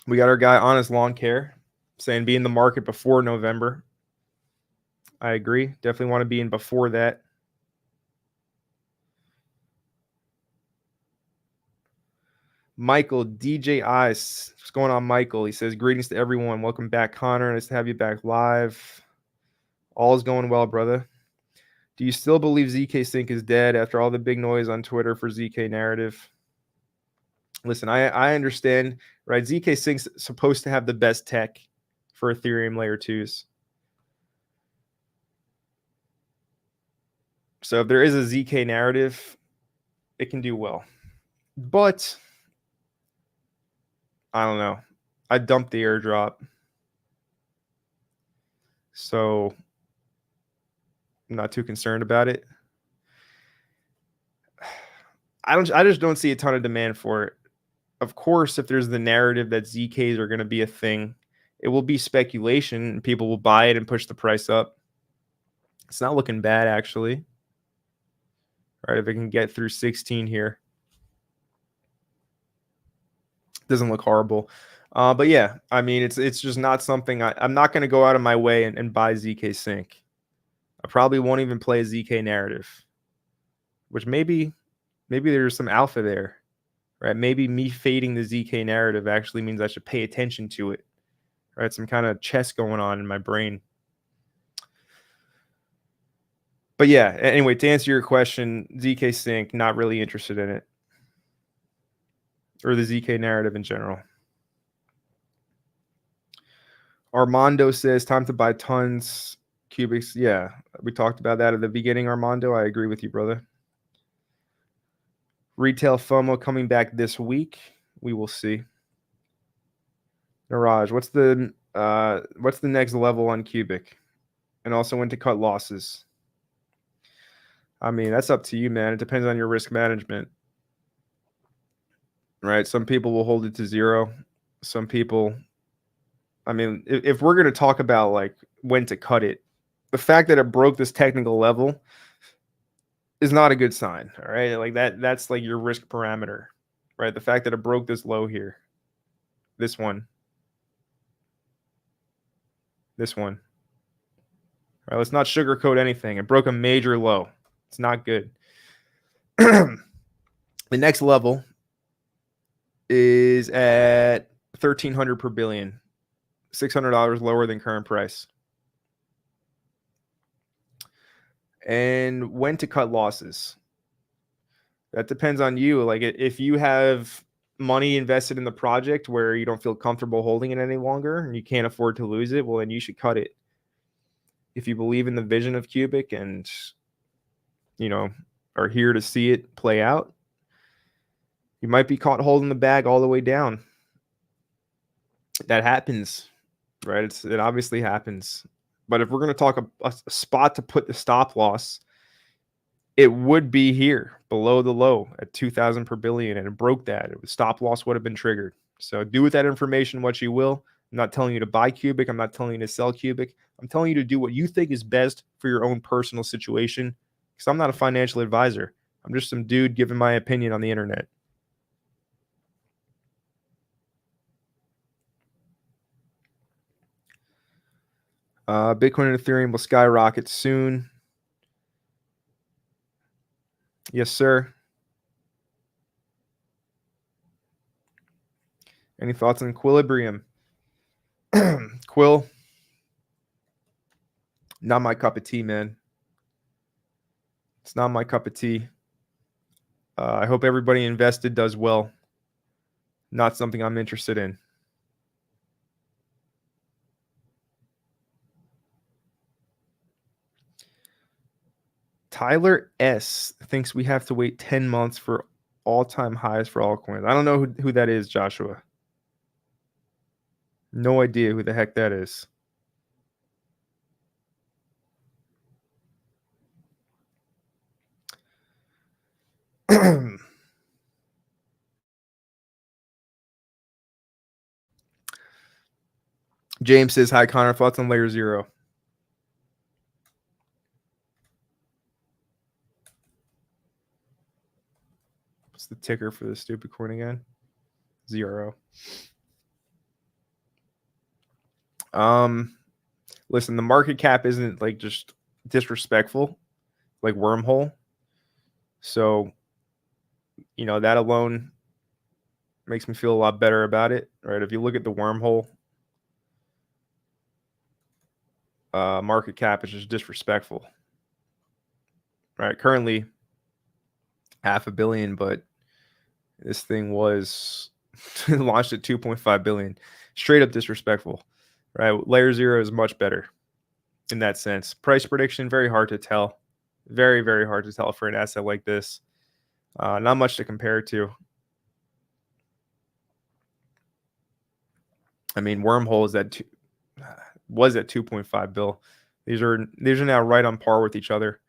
We got our guy Honest Lawn Care saying be in the market before November. I agree. Definitely want to be in before that. Michael, DJ Ice. What's going on, Michael? He says, greetings to everyone. Welcome back, Connor. Nice to have you back live. All is going well, brother. Do you still believe ZK Sync is dead after all the big noise on Twitter for ZK narrative? Listen, I understand, right? ZK Sync's supposed to have the best tech for Ethereum layer 2s. So if there is a ZK narrative, it can do well. But I don't know. I dumped the airdrop. So I'm not too concerned about it. I just don't see a ton of demand for it. Of course, if there's the narrative that ZKs are going to be a thing, it will be speculation and people will buy it and push the price up. It's not looking bad, actually. All right, if it can get through 16 here. Doesn't look horrible. But yeah, I mean, it's just not something I'm not going to go out of my way and buy ZK Sync. I probably won't even play a ZK narrative, which maybe there's some alpha there, right? Maybe me fading the ZK narrative actually means I should pay attention to it, right? Some kind of chess going on in my brain. But yeah, anyway, to answer your question, ZK Sync, not really interested in it, or the ZK narrative in general. Armando says time to buy tons cubics. Yeah, we talked about that at the beginning, Armando. I agree with you, brother. Retail FOMO coming back this week. We will see. Niraj, what's the next level on cubic? And also when to cut losses. I mean, that's up to you, man. It depends on your risk management. Right? Some people will hold it to zero. Some people, I mean, if we're going to talk about like when to cut it, the fact that it broke this technical level is not a good sign. All right. Like that's like your risk parameter, right? The fact that it broke this low here, this one. All right, let's not sugarcoat anything. It broke a major low. It's not good. The next level is at 1,300 per billion, $600 lower than current price. And when to cut losses. That depends on you. Like if you have money invested in the project where you don't feel comfortable holding it any longer and you can't afford to lose it, well, then you should cut it. If you believe in the vision of Cubic and, you know, are here to see it play out, you might be caught holding the bag all the way down. That happens, right? It obviously happens. But if we're going to talk a spot to put the stop loss, it would be here below the low at 2,000 per billion, and it broke that. Stop loss would have been triggered. So do with that information what you will. I'm not telling you to buy Cubic. I'm not telling you to sell Cubic. I'm telling you to do what you think is best for your own personal situation, because I'm not a financial advisor. I'm just some dude giving my opinion on the internet. Bitcoin and Ethereum will skyrocket soon. Yes, sir. Any thoughts on Equilibrium? Quill, not my cup of tea, man. It's not my cup of tea. I hope everybody invested does well. Not something I'm interested in. Tyler S. thinks we have to wait 10 months for all-time highs for altcoins. I don't know who that is, Joshua. No idea who the heck that is. James says, hi, Connor. Thoughts on layer 0? What's the ticker for the stupid coin again? 0. Listen, the market cap isn't like just disrespectful, like wormhole. So, you know, that alone makes me feel a lot better about it, right? If you look at the wormhole, market cap is just disrespectful, right? Currently, $500 million, but this thing was launched at 2.5 billion. Straight up disrespectful, right? Layer 0 is much better in that sense. Price prediction, very hard to tell. Very, very hard to tell for an asset like this. Not much to compare to. I mean, Wormhole was at 2.5 bill. These are now right on par with each other.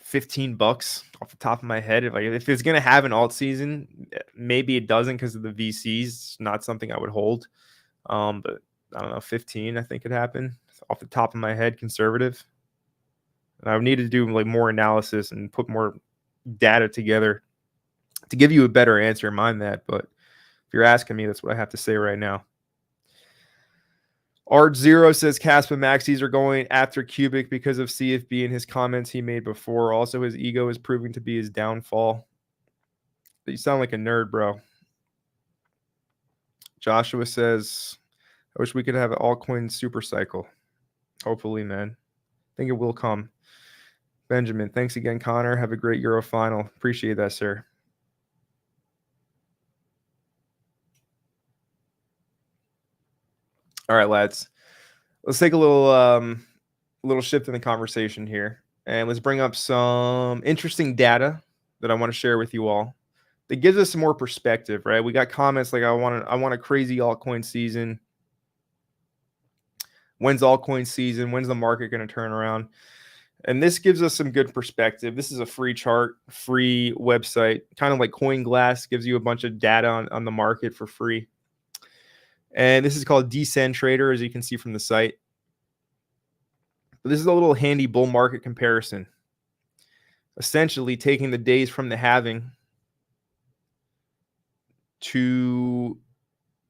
$15 off the top of my head. If it's gonna have an alt season, maybe it doesn't because of the VCs. It's not something I would hold. But I don't know, 15 I think could happen off the top of my head, conservative. And I would need to do like more analysis and put more data together to give you a better answer. Mind that, but if you're asking me, that's what I have to say right now. Art Zero says Caspa Maxis are going after Cubic because of CFB and his comments he made before. Also, his ego is proving to be his downfall. You sound like a nerd, bro. Joshua says, I wish we could have an altcoin super cycle. Hopefully, man. I think it will come. Benjamin, thanks again, Connor. Have a great Euro final. Appreciate that, sir. All right, lads. Let's take a little shift in the conversation here, and let's bring up some interesting data that I want to share with you all. That gives us some more perspective, right? We got comments like, I want a crazy altcoin season. When's altcoin season? When's the market going to turn around? And this gives us some good perspective. This is a free chart, free website, kind of like CoinGlass, gives you a bunch of data on the market for free. And this is called Decentrator, as you can see from the site. But this is a little handy bull market comparison. Essentially taking the days from the halving to,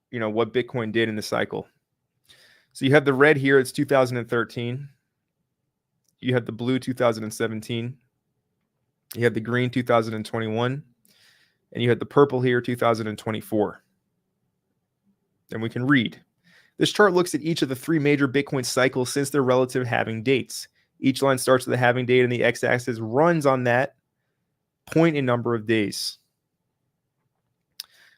what Bitcoin did in the cycle. So you have the red here, it's 2013. You have the blue 2017. You have the green 2021. And you have the purple here 2024. And we can read. This chart looks at each of the three major Bitcoin cycles since their relative halving dates. Each line starts with the halving date, and the x-axis runs on that point in number of days.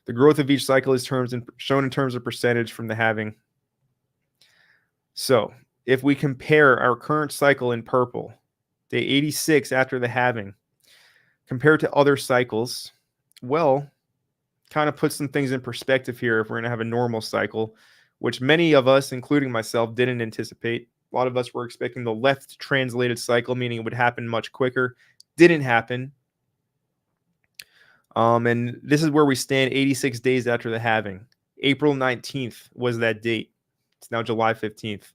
The growth of each cycle is shown in terms of percentage from the halving. So if we compare our current cycle in purple, day 86 after the halving, compared to other cycles, well, kind of puts some things in perspective here if we're going to have a normal cycle, which many of us, including myself, didn't anticipate. A lot of us were expecting the left translated cycle, meaning it would happen much quicker. Didn't happen. And this is where we stand 86 days after the halving. April 19th was that date. It's now July 15th.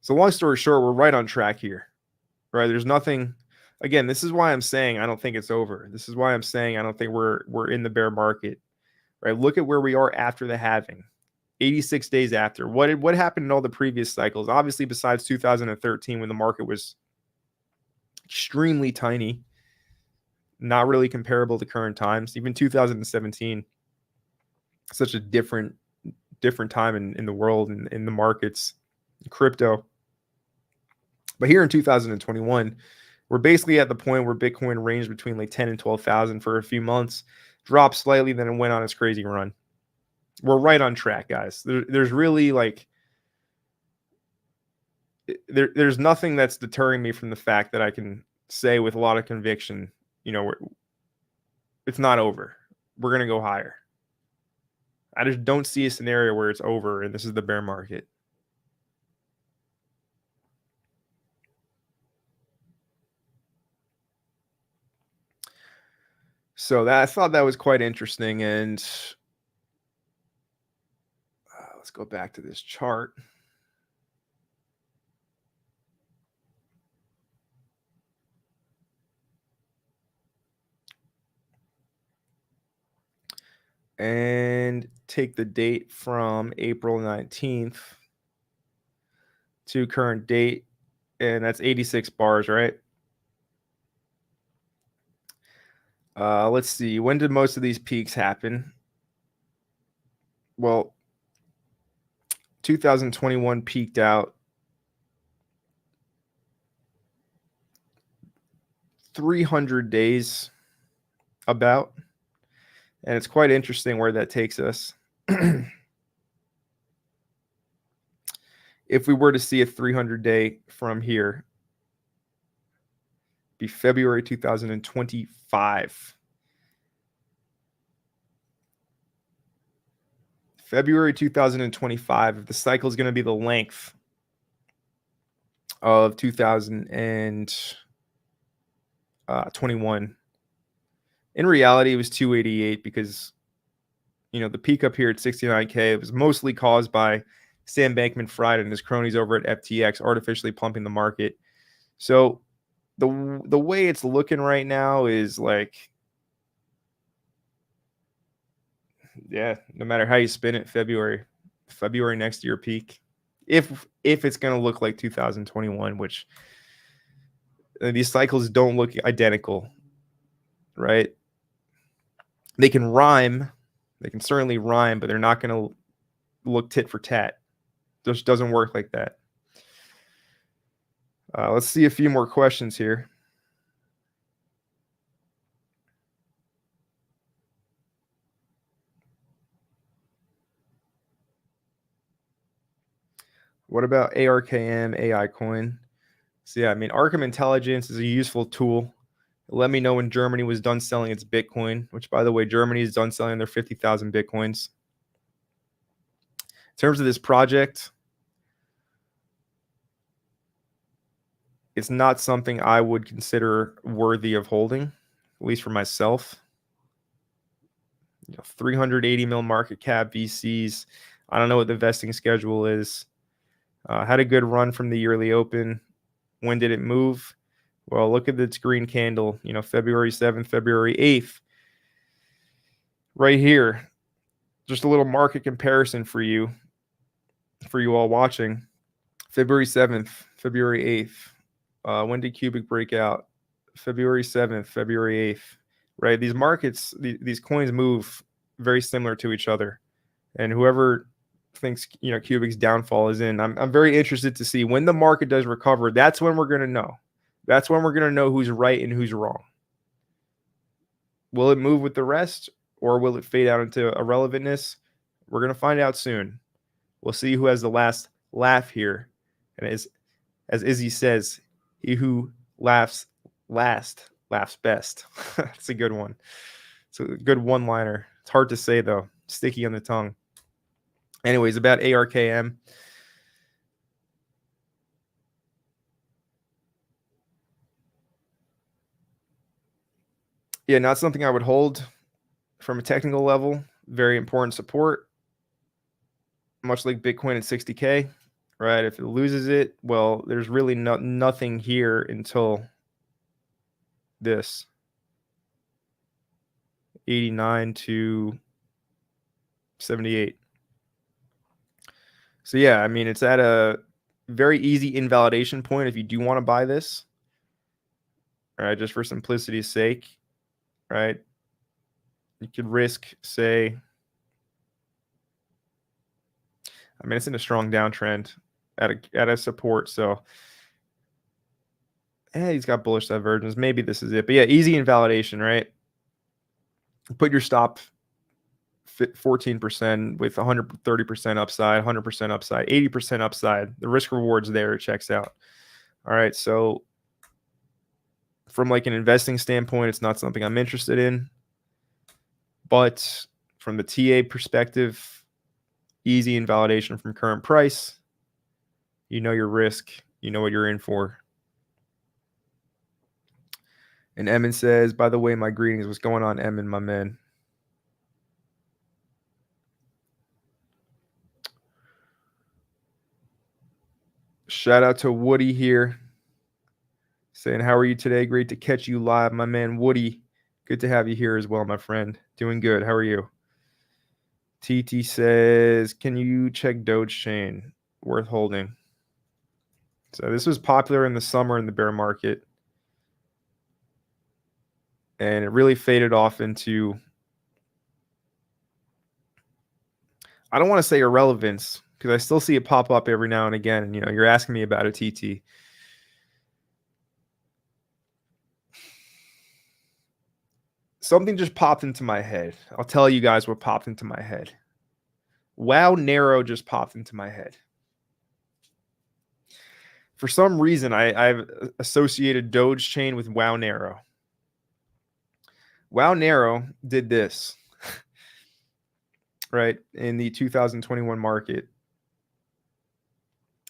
So long story short, we're right on track here, right? There's nothing. Again, this is why I'm saying I don't think it's over. This is why I'm saying I don't think we're in the bear market, right? Look at where we are after the halving, 86 days after. What happened in all the previous cycles? Obviously, besides 2013, when the market was extremely tiny, not really comparable to current times. Even 2017, such a different time in the world and in the markets, crypto. But here in 2021, we're basically at the point where Bitcoin ranged between like 10 and 12,000 for a few months, dropped slightly, then it went on its crazy run. We're right on track, guys. There's really like, there's nothing that's deterring me from the fact that I can say with a lot of conviction, it's not over. We're going to go higher. I just don't see a scenario where it's over and this is the bear market. So I thought that was quite interesting. And let's go back to this chart. And take the date from April 19th to current date. And that's 86 bars, right? Let's see. When did most of these peaks happen? Well, 2021 peaked out 300 days about. And it's quite interesting where that takes us. If we were to see a 300-day from here, be February 2025. February 2025, if the cycle is going to be the length of 2021. In reality, it was 288 because, the peak up here at 69K, it was mostly caused by Sam Bankman-Fried and his cronies over at FTX artificially pumping the market. So the way it's looking right now is like, yeah, no matter how you spin it, February next year peak. If it's going to look like 2021, which these cycles don't look identical, right? They can rhyme. They can certainly rhyme, but they're not going to look tit for tat. It just doesn't work like that. Let's see a few more questions here. What about ARKM, AI coin? So yeah, I mean, Arkham Intelligence is a useful tool. Let me know when Germany was done selling its Bitcoin, which, by the way, Germany is done selling their 50,000 Bitcoins. In terms of this project, it's not something I would consider worthy of holding, at least for myself. 380 mil market cap VCs. I don't know what the vesting schedule is. Had a good run from the yearly open. When did it move? Well, look at its green candle, February 7th, February 8th. Right here. Just a little market comparison for you all watching. February 7th, February 8th. When did Cubic break out? February 7th, February 8th. Right? These markets, these coins move very similar to each other. And whoever thinks, Cubic's downfall is in, I'm very interested to see when the market does recover. That's when we're going to know. That's when we're going to know who's right and who's wrong. Will it move with the rest, or will it fade out into irrelevantness? We're going to find out soon. We'll see who has the last laugh here. And as Izzy says, he who laughs last laughs best. That's a good one. It's a good one-liner. It's hard to say, though. Sticky on the tongue. Anyways, about ARKM. Yeah, not something I would hold from a technical level. Very important support. Much like Bitcoin at 60K, right? If it loses it, well, there's really nothing here until this 89 to 78. So yeah, I mean, it's at a very easy invalidation point if you do want to buy this, right? Just for simplicity's sake, right? You could risk, say, I mean, it's in a strong downtrend at a support. So, he's got bullish divergence. Maybe this is it. But yeah, easy invalidation, right? Put your stop 14% with 130% upside, 100% upside, 80% upside. The risk reward's there. It checks out. All right. So from like an investing standpoint, it's not something I'm interested in. But from the TA perspective, easy invalidation from current price. You know your risk. You know what you're in for. And Emin says, by the way, my greetings. What's going on, Emin, my man? Shout out to Woody here. Saying, how are you today? Great to catch you live, my man Woody. Good to have you here as well, my friend. Doing good. How are you? TT says, can you check Doge Chain? Worth holding. So this was popular in the summer in the bear market. And it really faded off into, I don't want to say irrelevance, because I still see it pop up every now and again. And, you're asking me about a TT. Something just popped into my head. I'll tell you guys what popped into my head. Wow Narrow just popped into my head. For some reason, I've associated Doge Chain with Wow Narrow. Wow Narrow did this, right, in the 2021 market.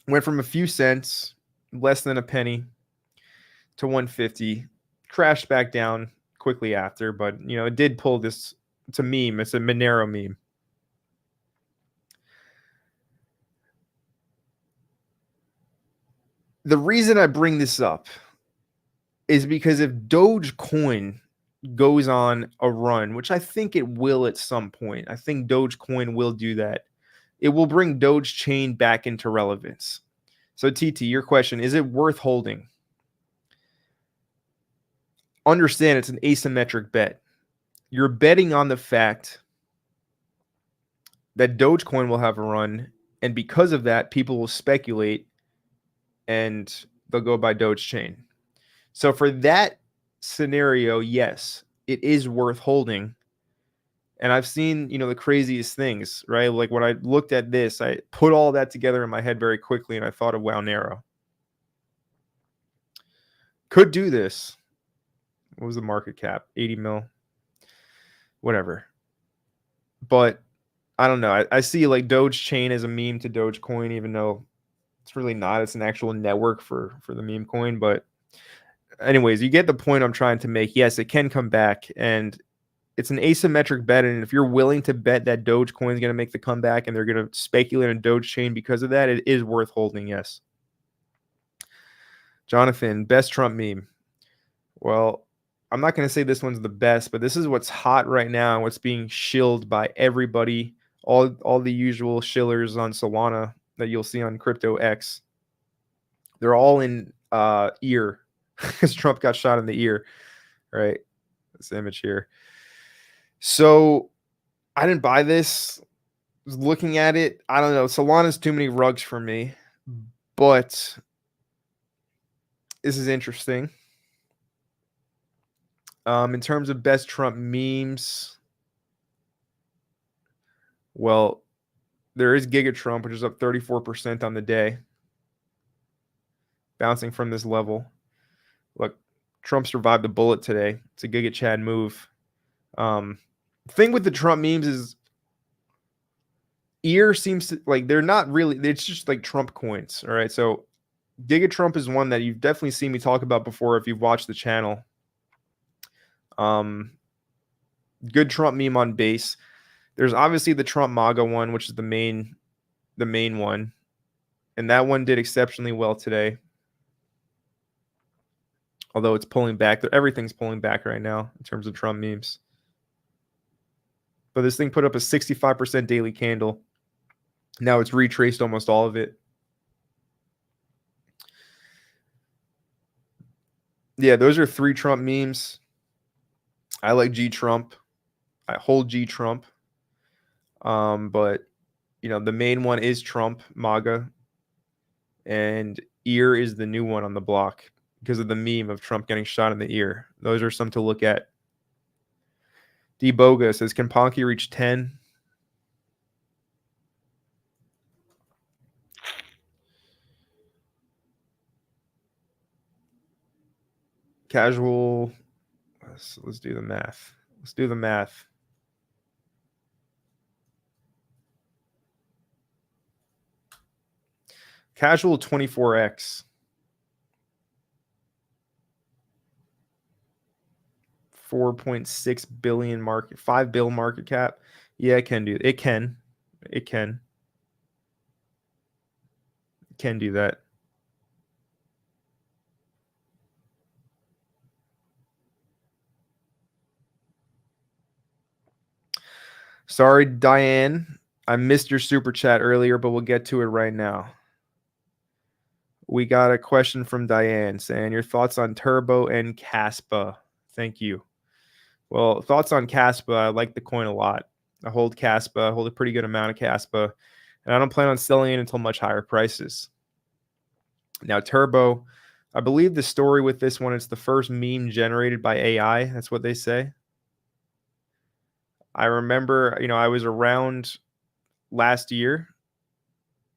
Went from a few cents, less than a penny, to 150. Crashed back down quickly after, but, it did pull this. It's a meme. It's a Monero meme. The reason I bring this up is because if Dogecoin goes on a run, which I think it will at some point, I think Dogecoin will do that. It will bring Doge Chain back into relevance. So TT, your question, is it worth holding? Understand it's an asymmetric bet. You're betting on the fact that Dogecoin will have a run, and because of that, people will speculate and they'll go buy Doge Chain. So for that scenario, yes, it is worth holding. And I've seen, the craziest things, right? Like when I looked at this, I put all that together in my head very quickly, and I thought of wow, Nero could do this. What was the market cap? 80 mil, whatever. But I don't know. I see like Doge Chain as a meme to Dogecoin, even though it's really not. It's an actual network for the meme coin. But anyways, you get the point I'm trying to make. Yes, it can come back, and it's an asymmetric bet. And if you're willing to bet that Dogecoin is going to make the comeback and they're going to speculate on Doge Chain because of that, it is worth holding. Yes. Jonathan, best Trump meme. Well, I'm not going to say this one's the best, but this is what's hot right now, what's being shilled by everybody, all the usual shillers on Solana that you'll see on Crypto X. They're all in ear because Trump got shot in the ear, right? This image here. So I didn't buy this. Was looking at it, I don't know. Solana's too many rugs for me, but this is interesting. In terms of best Trump memes, well, there is Giga Trump, which is up 34% on the day, bouncing from this level. Look, Trump survived the bullet today. It's a Giga Chad move. Thing with the Trump memes is ear seems to like they're not really. It's just like Trump coins. All right, so Giga Trump is one that you've definitely seen me talk about before if you've watched the channel. Good Trump meme on base. There's obviously the Trump MAGA one, which is the main one, and that one did exceptionally well today. Although it's pulling back, everything's pulling back right now in terms of Trump memes. But this thing put up a 65% daily candle. Now it's retraced almost all of it. Yeah, those are 3 Trump memes. I like G Trump. I hold G Trump. But the main one is Trump MAGA, and ear is the new one on the block because of the meme of Trump getting shot in the ear. Those are some to look at. D Boga says, can Ponky reach 10? Casual. Let's do the math. Casual 24x. 4.6 billion market, 5 bill market cap. Yeah, it can do it. Can do that. Sorry, Diane. I missed your super chat earlier, but we'll get to it right now. We got a question from Diane saying, your thoughts on Turbo and Caspa? Thank you. Well, thoughts on Caspa. I like the coin a lot. I hold Caspa. I hold a pretty good amount of Caspa. And I don't plan on selling it until much higher prices. Now, Turbo, I believe the story with this one, it's the first meme generated by AI. That's what they say. I remember, I was around last year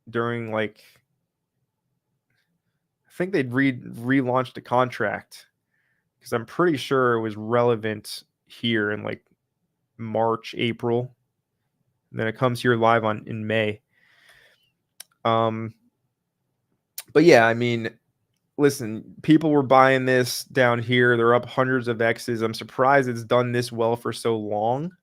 during I think they'd relaunched a contract because I'm pretty sure it was relevant here in March, April. And then it comes here live in May. But yeah, listen, people were buying this down here. They're up hundreds of X's. I'm surprised it's done this well for so long.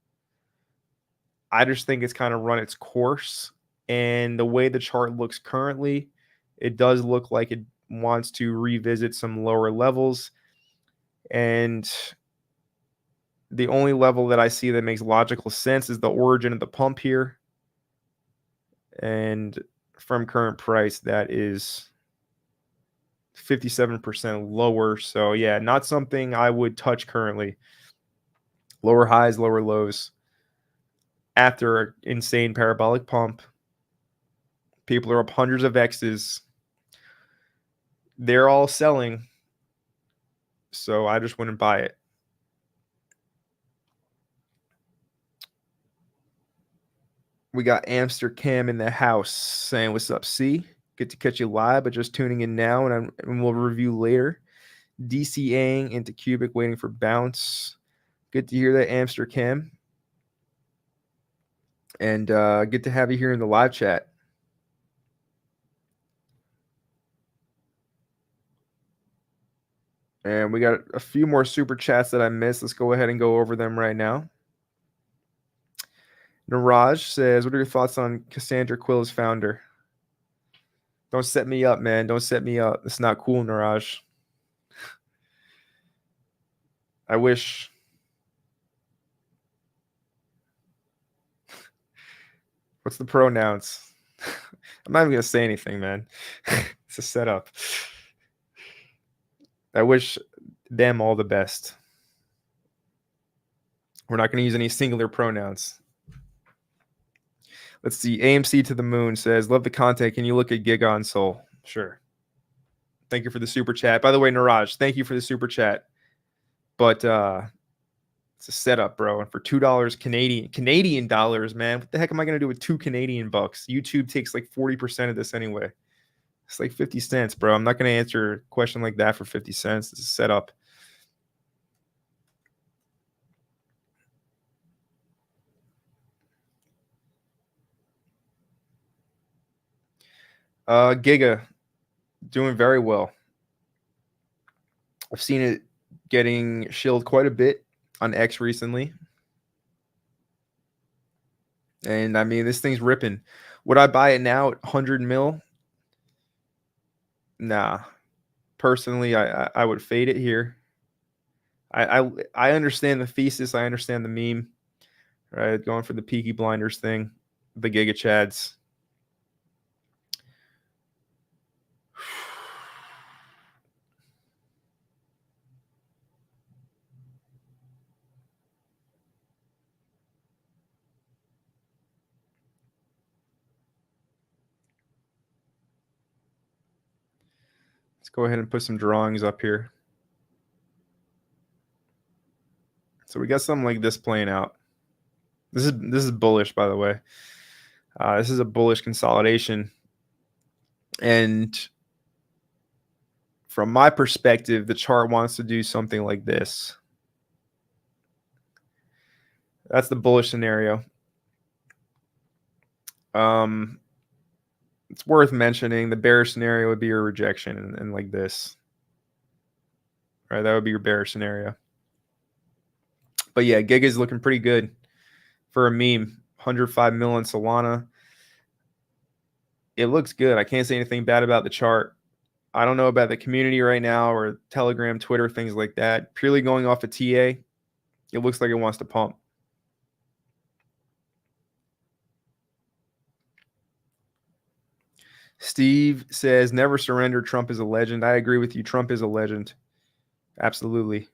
I just think it's kind of run its course. And the way the chart looks currently, it does look like it wants to revisit some lower levels. And the only level that I see that makes logical sense is the origin of the pump here. And from current price, that is 57% lower. So yeah, not something I would touch currently. Lower highs, lower lows. After an insane parabolic pump, people are up hundreds of X's. They're all selling. So I just wouldn't buy it. We got Amster Cam in the house saying, "What's up, C? Good to catch you live, but just tuning in now, and we'll review later." DCAing into Cubic, waiting for bounce. Good to hear that, Amster Cam. And good to have you here in the live chat. And we got a few more super chats that I missed. Let's go ahead and go over them right now. Niraj says, "What are your thoughts on Cassandra Quill's founder?" Don't set me up, man. Don't set me up. It's not cool, Niraj. I wish. What's the pronouns? I'm not even going to say anything, man. It's a setup. I wish them all the best. We're not going to use any singular pronouns. Let's see. AMC to the Moon says, "Love the content. Can you look at Giga on Sol?" Sure. Thank you for the super chat. By the way, Niraj, thank you for the super chat. But it's a setup, bro. And for $2 Canadian dollars, man, what the heck am I going to do with $2 Canadian bucks? YouTube takes like 40% of this anyway. It's like 50 cents, bro. I'm not going to answer a question like that for 50 cents. It's a setup. Giga, doing very well. I've seen it getting shilled quite a bit on X recently. And I mean, this thing's ripping. Would I buy it now at 100 mil? Nah. Personally, I would fade it here. I understand the thesis. I understand the meme. Right, going for the Peaky Blinders thing, the Giga Chads. Let's go ahead and put some drawings up here. So we got something like this playing out. This is bullish, by the way. This is a bullish consolidation. And from my perspective, the chart wants to do something like this. That's the bullish scenario. It's worth mentioning the bearish scenario would be your rejection and like this. Right, that would be your bearish scenario. But yeah, Giga is looking pretty good for a meme. 105 mil in Solana. It looks good. I can't say anything bad about the chart. I don't know about the community right now or Telegram, Twitter, things like that. Purely going off of TA, it looks like it wants to pump. Steve says, "Never surrender. Trump is a legend." I agree with you. Trump is a legend. Absolutely.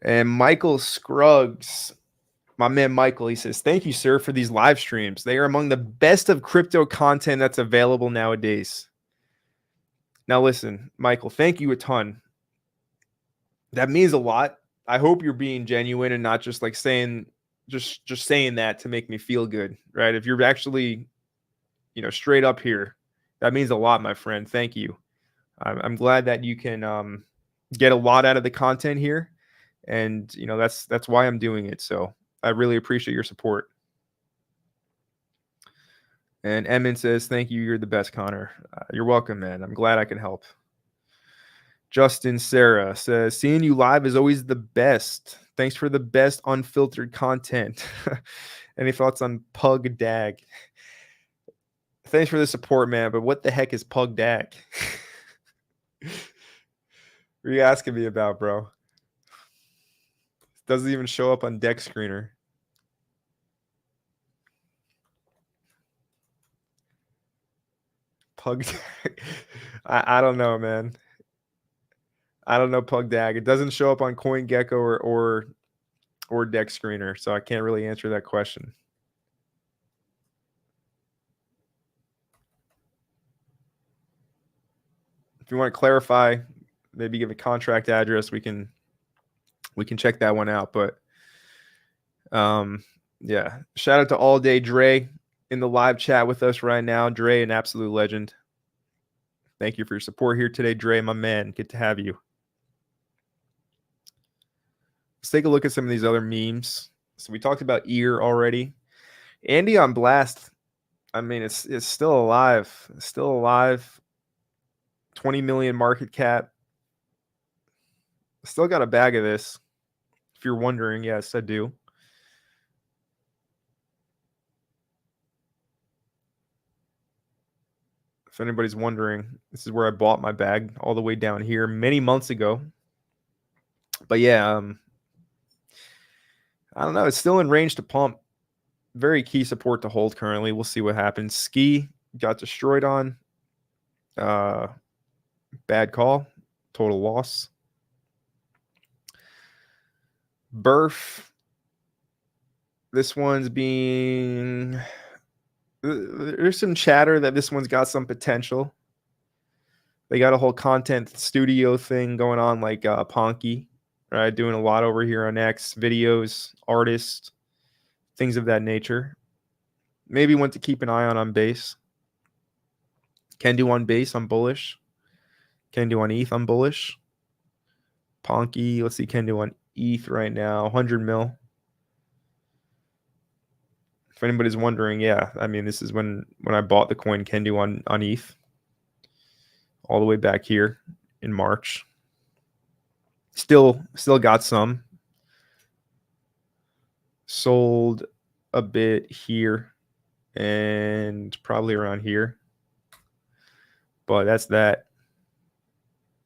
And Michael Scruggs, my man Michael, he says, "Thank you, sir, for these live streams. They are among the best of crypto content that's available nowadays." Now, listen, Michael, thank you a ton. That means a lot. I hope you're being genuine and not just like saying, just saying that to make me feel good, right? If you're actually, straight up here, that means a lot, my friend. Thank you. I'm glad that you can get a lot out of the content here. And that's why I'm doing it. So I really appreciate your support. And Emin says, "Thank you. You're the best, Connor." You're welcome, man. I'm glad I can help. Justin Sarah says, "Seeing you live is always the best. Thanks for the best unfiltered content." Any thoughts on Pug Dag? Thanks for the support, man. But what the heck is Pug Dag? What are you asking me about, bro? Doesn't even show up on Deck Screener. Pug Dag. I don't know, man. I don't know Pug Dag. It doesn't show up on CoinGecko or Deck Screener, so I can't really answer that question. If you want to clarify, maybe give a contract address, we can check that one out. But Yeah. Shout out to All Day Dre in the live chat with us right now. Dre, an absolute legend. Thank you for your support here today, Dre, my man. Good to have you. Let's take a look at some of these other memes. So we talked about ear already. Andy on Blast. I mean, it's still alive. It's still alive. 20 million market cap. Still got a bag of this. If you're wondering, yes, I do. If anybody's wondering, this is where I bought my bag, all the way down here many months ago. But yeah, I don't know. It's still in range to pump. Very key support to hold currently. We'll see what happens. Ski got destroyed on. Bad call. Total loss. Burf. This one's being... There's some chatter that this one's got some potential. They got a whole content studio thing going on, like Ponky, right? Doing a lot over here on X, videos, artists, things of that nature. Maybe one to keep an eye on Base. Kendu on Base, I'm bullish. Kendu on ETH, I'm bullish. Ponky, let's see, Kendu on ETH right now, 100 mil. If anybody's wondering, yeah, I mean, this is when I bought the coin Kendu on ETH. All the way back here in March. Still got some. Sold a bit here and probably around here. But that's that.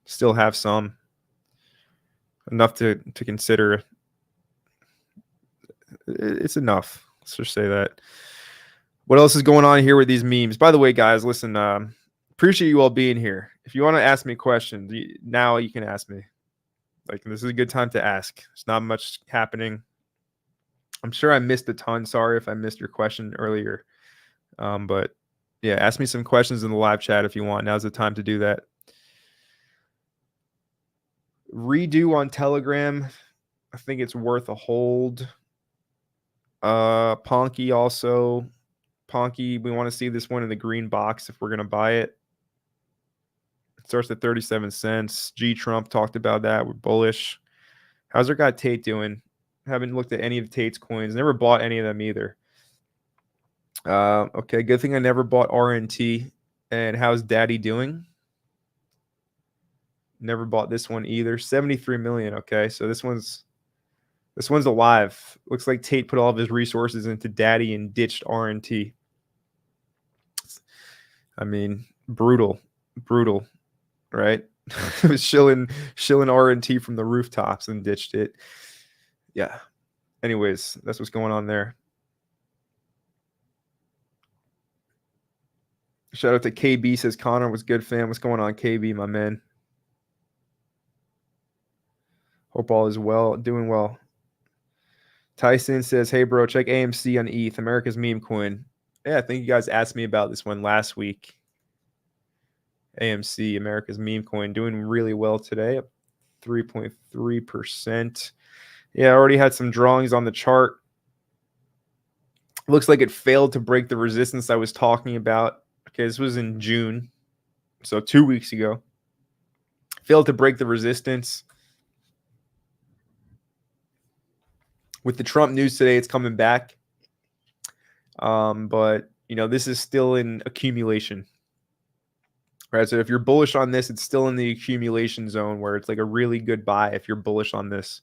Still have some. Enough to consider. It's enough. Let's just say that. What else is going on here with these memes? By the way, guys, listen, appreciate you all being here. If you want to ask me questions, now you can ask me. Like, this is a good time to ask. There's not much happening. I'm sure I missed a ton. Sorry if I missed your question earlier. But yeah, ask me some questions in the live chat if you want. Now's the time to do that. Redo on Telegram. I think it's worth a hold. Ponky also. Ponky, we want to see this one in the green box if we're going to buy it. It starts at 37 cents. G Trump talked about that. We're bullish. How's our guy Tate doing? Haven't looked at any of Tate's coins. Never bought any of them either. Okay, good thing I never bought RNT. And how's Daddy doing? Never bought this one either. 73 million. Okay, so this one's alive. Looks like Tate put all of his resources into Daddy and ditched RNT. I mean, brutal, right? It was shilling RNT from the rooftops and ditched it. Yeah. Anyways, that's what's going on there. Shout out to KB, says Connor was good, fam. What's going on, KB, my man? Hope all is well, doing well. Tyson says, hey, bro, check AMC on ETH, America's meme coin. Yeah, I think you guys asked me about this one last week. AMC, America's meme coin, doing really well today, up 3.3%. Yeah, I already had some drawings on the chart. Looks like it failed to break the resistance I was talking about. Okay, this was in June, so 2 weeks ago. Failed to break the resistance. With the Trump news today, it's coming back. But, you know, this is still in accumulation. Right, so if you're bullish on this, it's still in the accumulation zone where it's like a really good buy if you're bullish on this.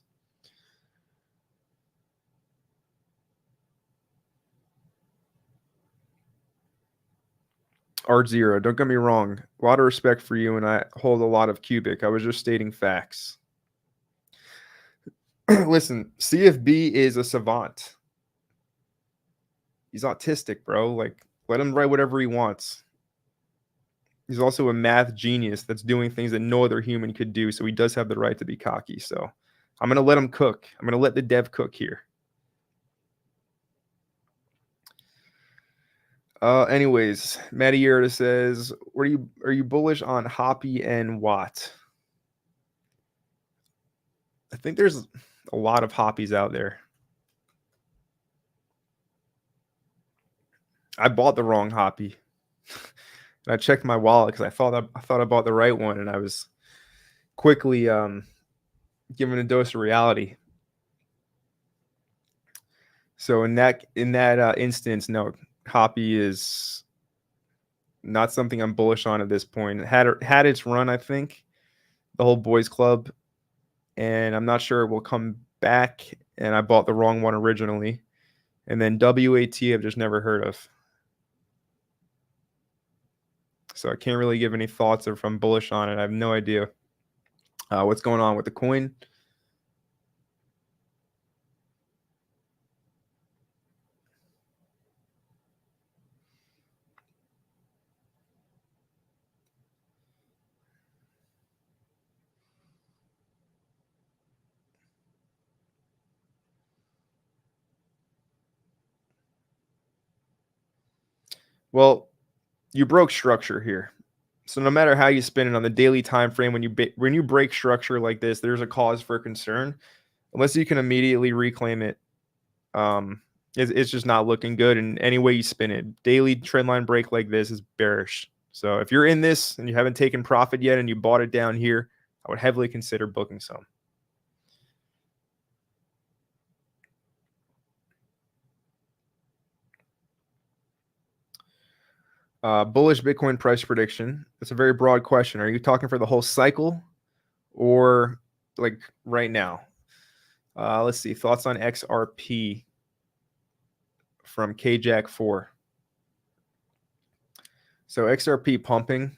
Art0, don't get me wrong. A lot of respect for you, and I hold a lot of cubic. I was just stating facts. Listen, CFB is a savant. He's autistic, bro. Like, let him write whatever he wants. He's also a math genius that's doing things that no other human could do, so he does have the right to be cocky. So I'm going to let him cook. I'm going to let the dev cook here. Anyways, Matty Yerda says, are you bullish on Hoppy and Watt? I think there's a lot of Hoppies out there. I bought the wrong hoppy. And I checked my wallet because I thought I bought the right one, and I was quickly given a dose of reality. So in that instance, no, hoppy is not something I'm bullish on at this point. It had its run, I think, the whole boys club, and I'm not sure it will come back. And I bought the wrong one originally. And then WAT I've just never heard of. So I can't really give any thoughts if I'm bullish on it. I have no idea what's going on with the coin. Well, you broke structure here. So no matter how you spin it on the daily time frame, when you break structure like this, there's a cause for concern. Unless you can immediately reclaim it, it's just not looking good. And any way you spin it, daily trend line break like this is bearish. So if you're in this and you haven't taken profit yet and you bought it down here, I would heavily consider booking some. Bullish Bitcoin price prediction. It's a very broad question. Are you talking for the whole cycle or like right now? Let's see. Thoughts on XRP from KJack4. So XRP pumping.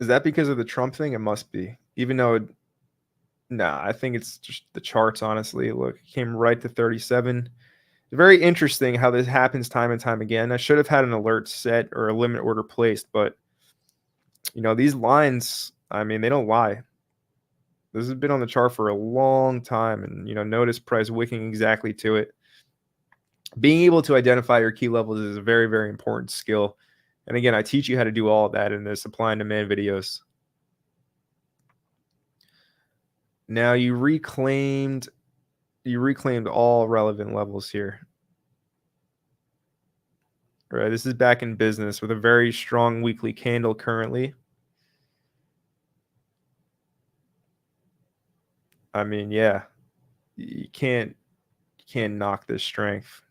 Is that because of the Trump thing? It must be. Even though, nah, I think it's just the charts, honestly. Look, it came right to 37. Very interesting how this happens time and time again. I should have had an alert set or a limit order placed, but these lines, I mean, they don't lie. This has been on the chart for a long time, and notice price wicking exactly to it. Being able to identify your key levels is a very, very important skill. And again, I teach you how to do all of that in the supply and demand videos. Now you reclaimed all relevant levels here. All right, this is back in business with a very strong weekly candle currently. I mean, yeah, you can't knock this strength.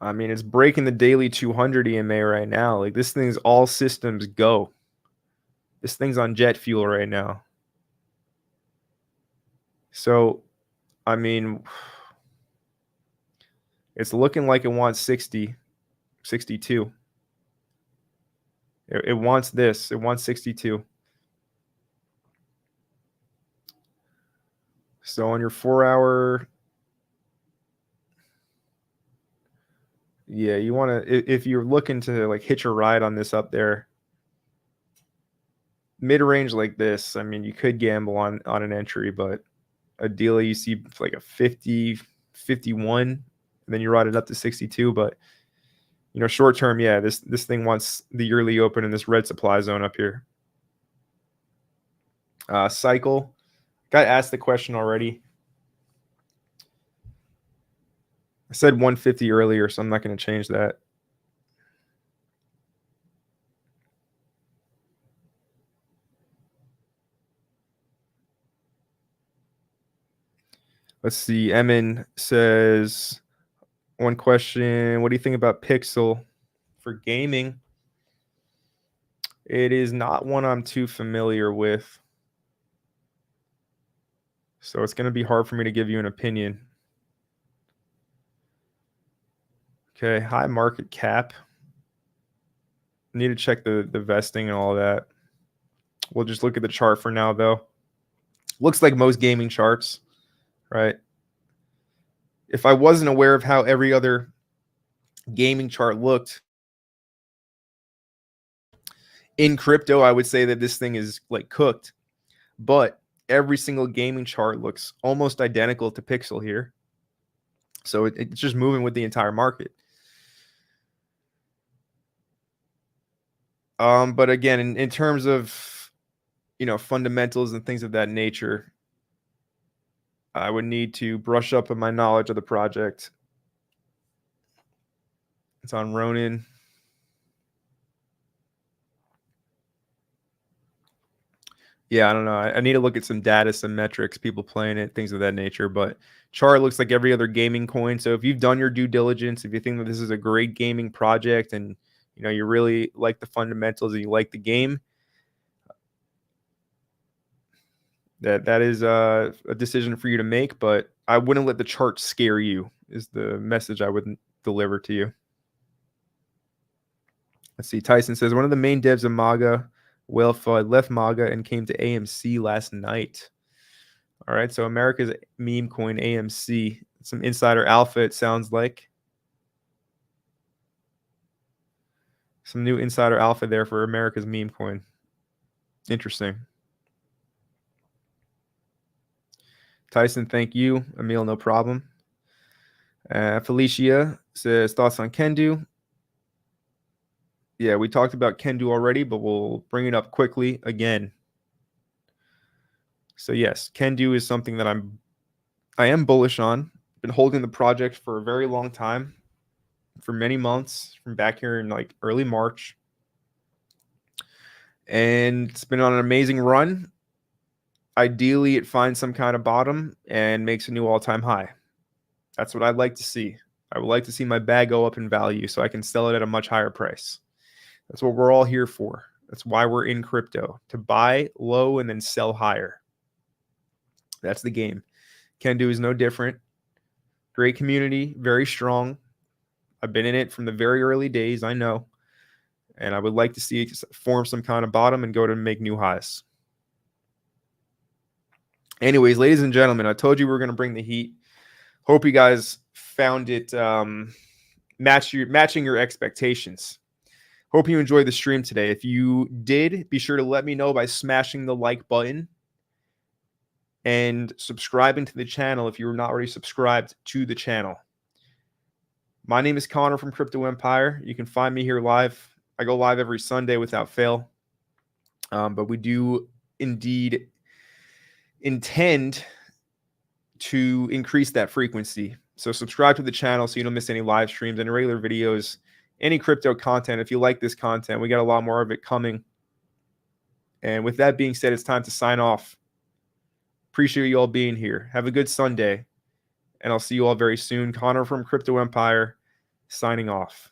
I mean, it's breaking the daily 200 EMA right now. Like, this thing's all systems go. This thing's on jet fuel right now. So, I mean, it's looking like it wants 60, 62. It wants this. It wants 62. So on your 4-hour, yeah, you want to, if you're looking to like hitch a ride on this up there, mid-range like this, I mean, you could gamble on an entry, but ideally you see like a 50, 51, and then you ride it up to 62. But short term, yeah, this thing wants the yearly open in this red supply zone up here. Cycle, got asked the question already. I said 150 earlier, so I'm not going to change that. Let's see. Emin says, one question, what do you think about Pixel for gaming? It is not one I'm too familiar with, so it's going to be hard for me to give you an opinion. Okay, high market cap. Need to check the vesting and all that. We'll just look at the chart for now, though. Looks like most gaming charts, right? If I wasn't aware of how every other gaming chart looked in crypto, I would say that this thing is like cooked. But every single gaming chart looks almost identical to Pixel here. So it's just moving with the entire market. But again, in terms of fundamentals and things of that nature, I would need to brush up on my knowledge of the project. It's on Ronin. Yeah, I don't know. I need to look at some data, some metrics, people playing it, things of that nature. But chart looks like every other gaming coin. So if you've done your due diligence, if you think that this is a great gaming project and you really like the fundamentals and you like the game, that is a decision for you to make. But I wouldn't let the chart scare you, is the message I would deliver to you. Let's see. Tyson says one of the main devs of MAGA, Whalefud, left MAGA and came to AMC last night. All right, so America's meme coin, AMC. Some insider alpha, it sounds like. Some new insider alpha there for America's meme coin. Interesting. Tyson, thank you. Emil, no problem. Felicia says, thoughts on Kendu? Yeah, we talked about Kendu already, but we'll bring it up quickly again. So yes, Kendu is something that I am bullish on. Been holding the project for a very long time, for many months, from back here in like early March. And it's been on an amazing run. Ideally, it finds some kind of bottom and makes a new all-time high. That's what I'd like to see. I would like to see my bag go up in value so I can sell it at a much higher price. That's what we're all here for. That's why we're in crypto, to buy low and then sell higher. That's the game. Kendu is no different. Great community, very strong. I've been in it from the very early days, I know. And I would like to see it form some kind of bottom and go to make new highs. Anyways, ladies and gentlemen, I told you we were going to bring the heat. Hope you guys found it matching your expectations. Hope you enjoyed the stream today. If you did, be sure to let me know by smashing the like button and subscribing to the channel if you're not already subscribed to the channel. My name is Connor from Crypto Empire. You can find me here live. I go live every Sunday without fail. But we do indeed intend to increase that frequency. So subscribe to the channel so you don't miss any live streams, any regular videos, any crypto content. If you like this content, we got a lot more of it coming. And with that being said, it's time to sign off. Appreciate you all being here. Have a good Sunday. And I'll see you all very soon. Connor from Crypto Empire signing off.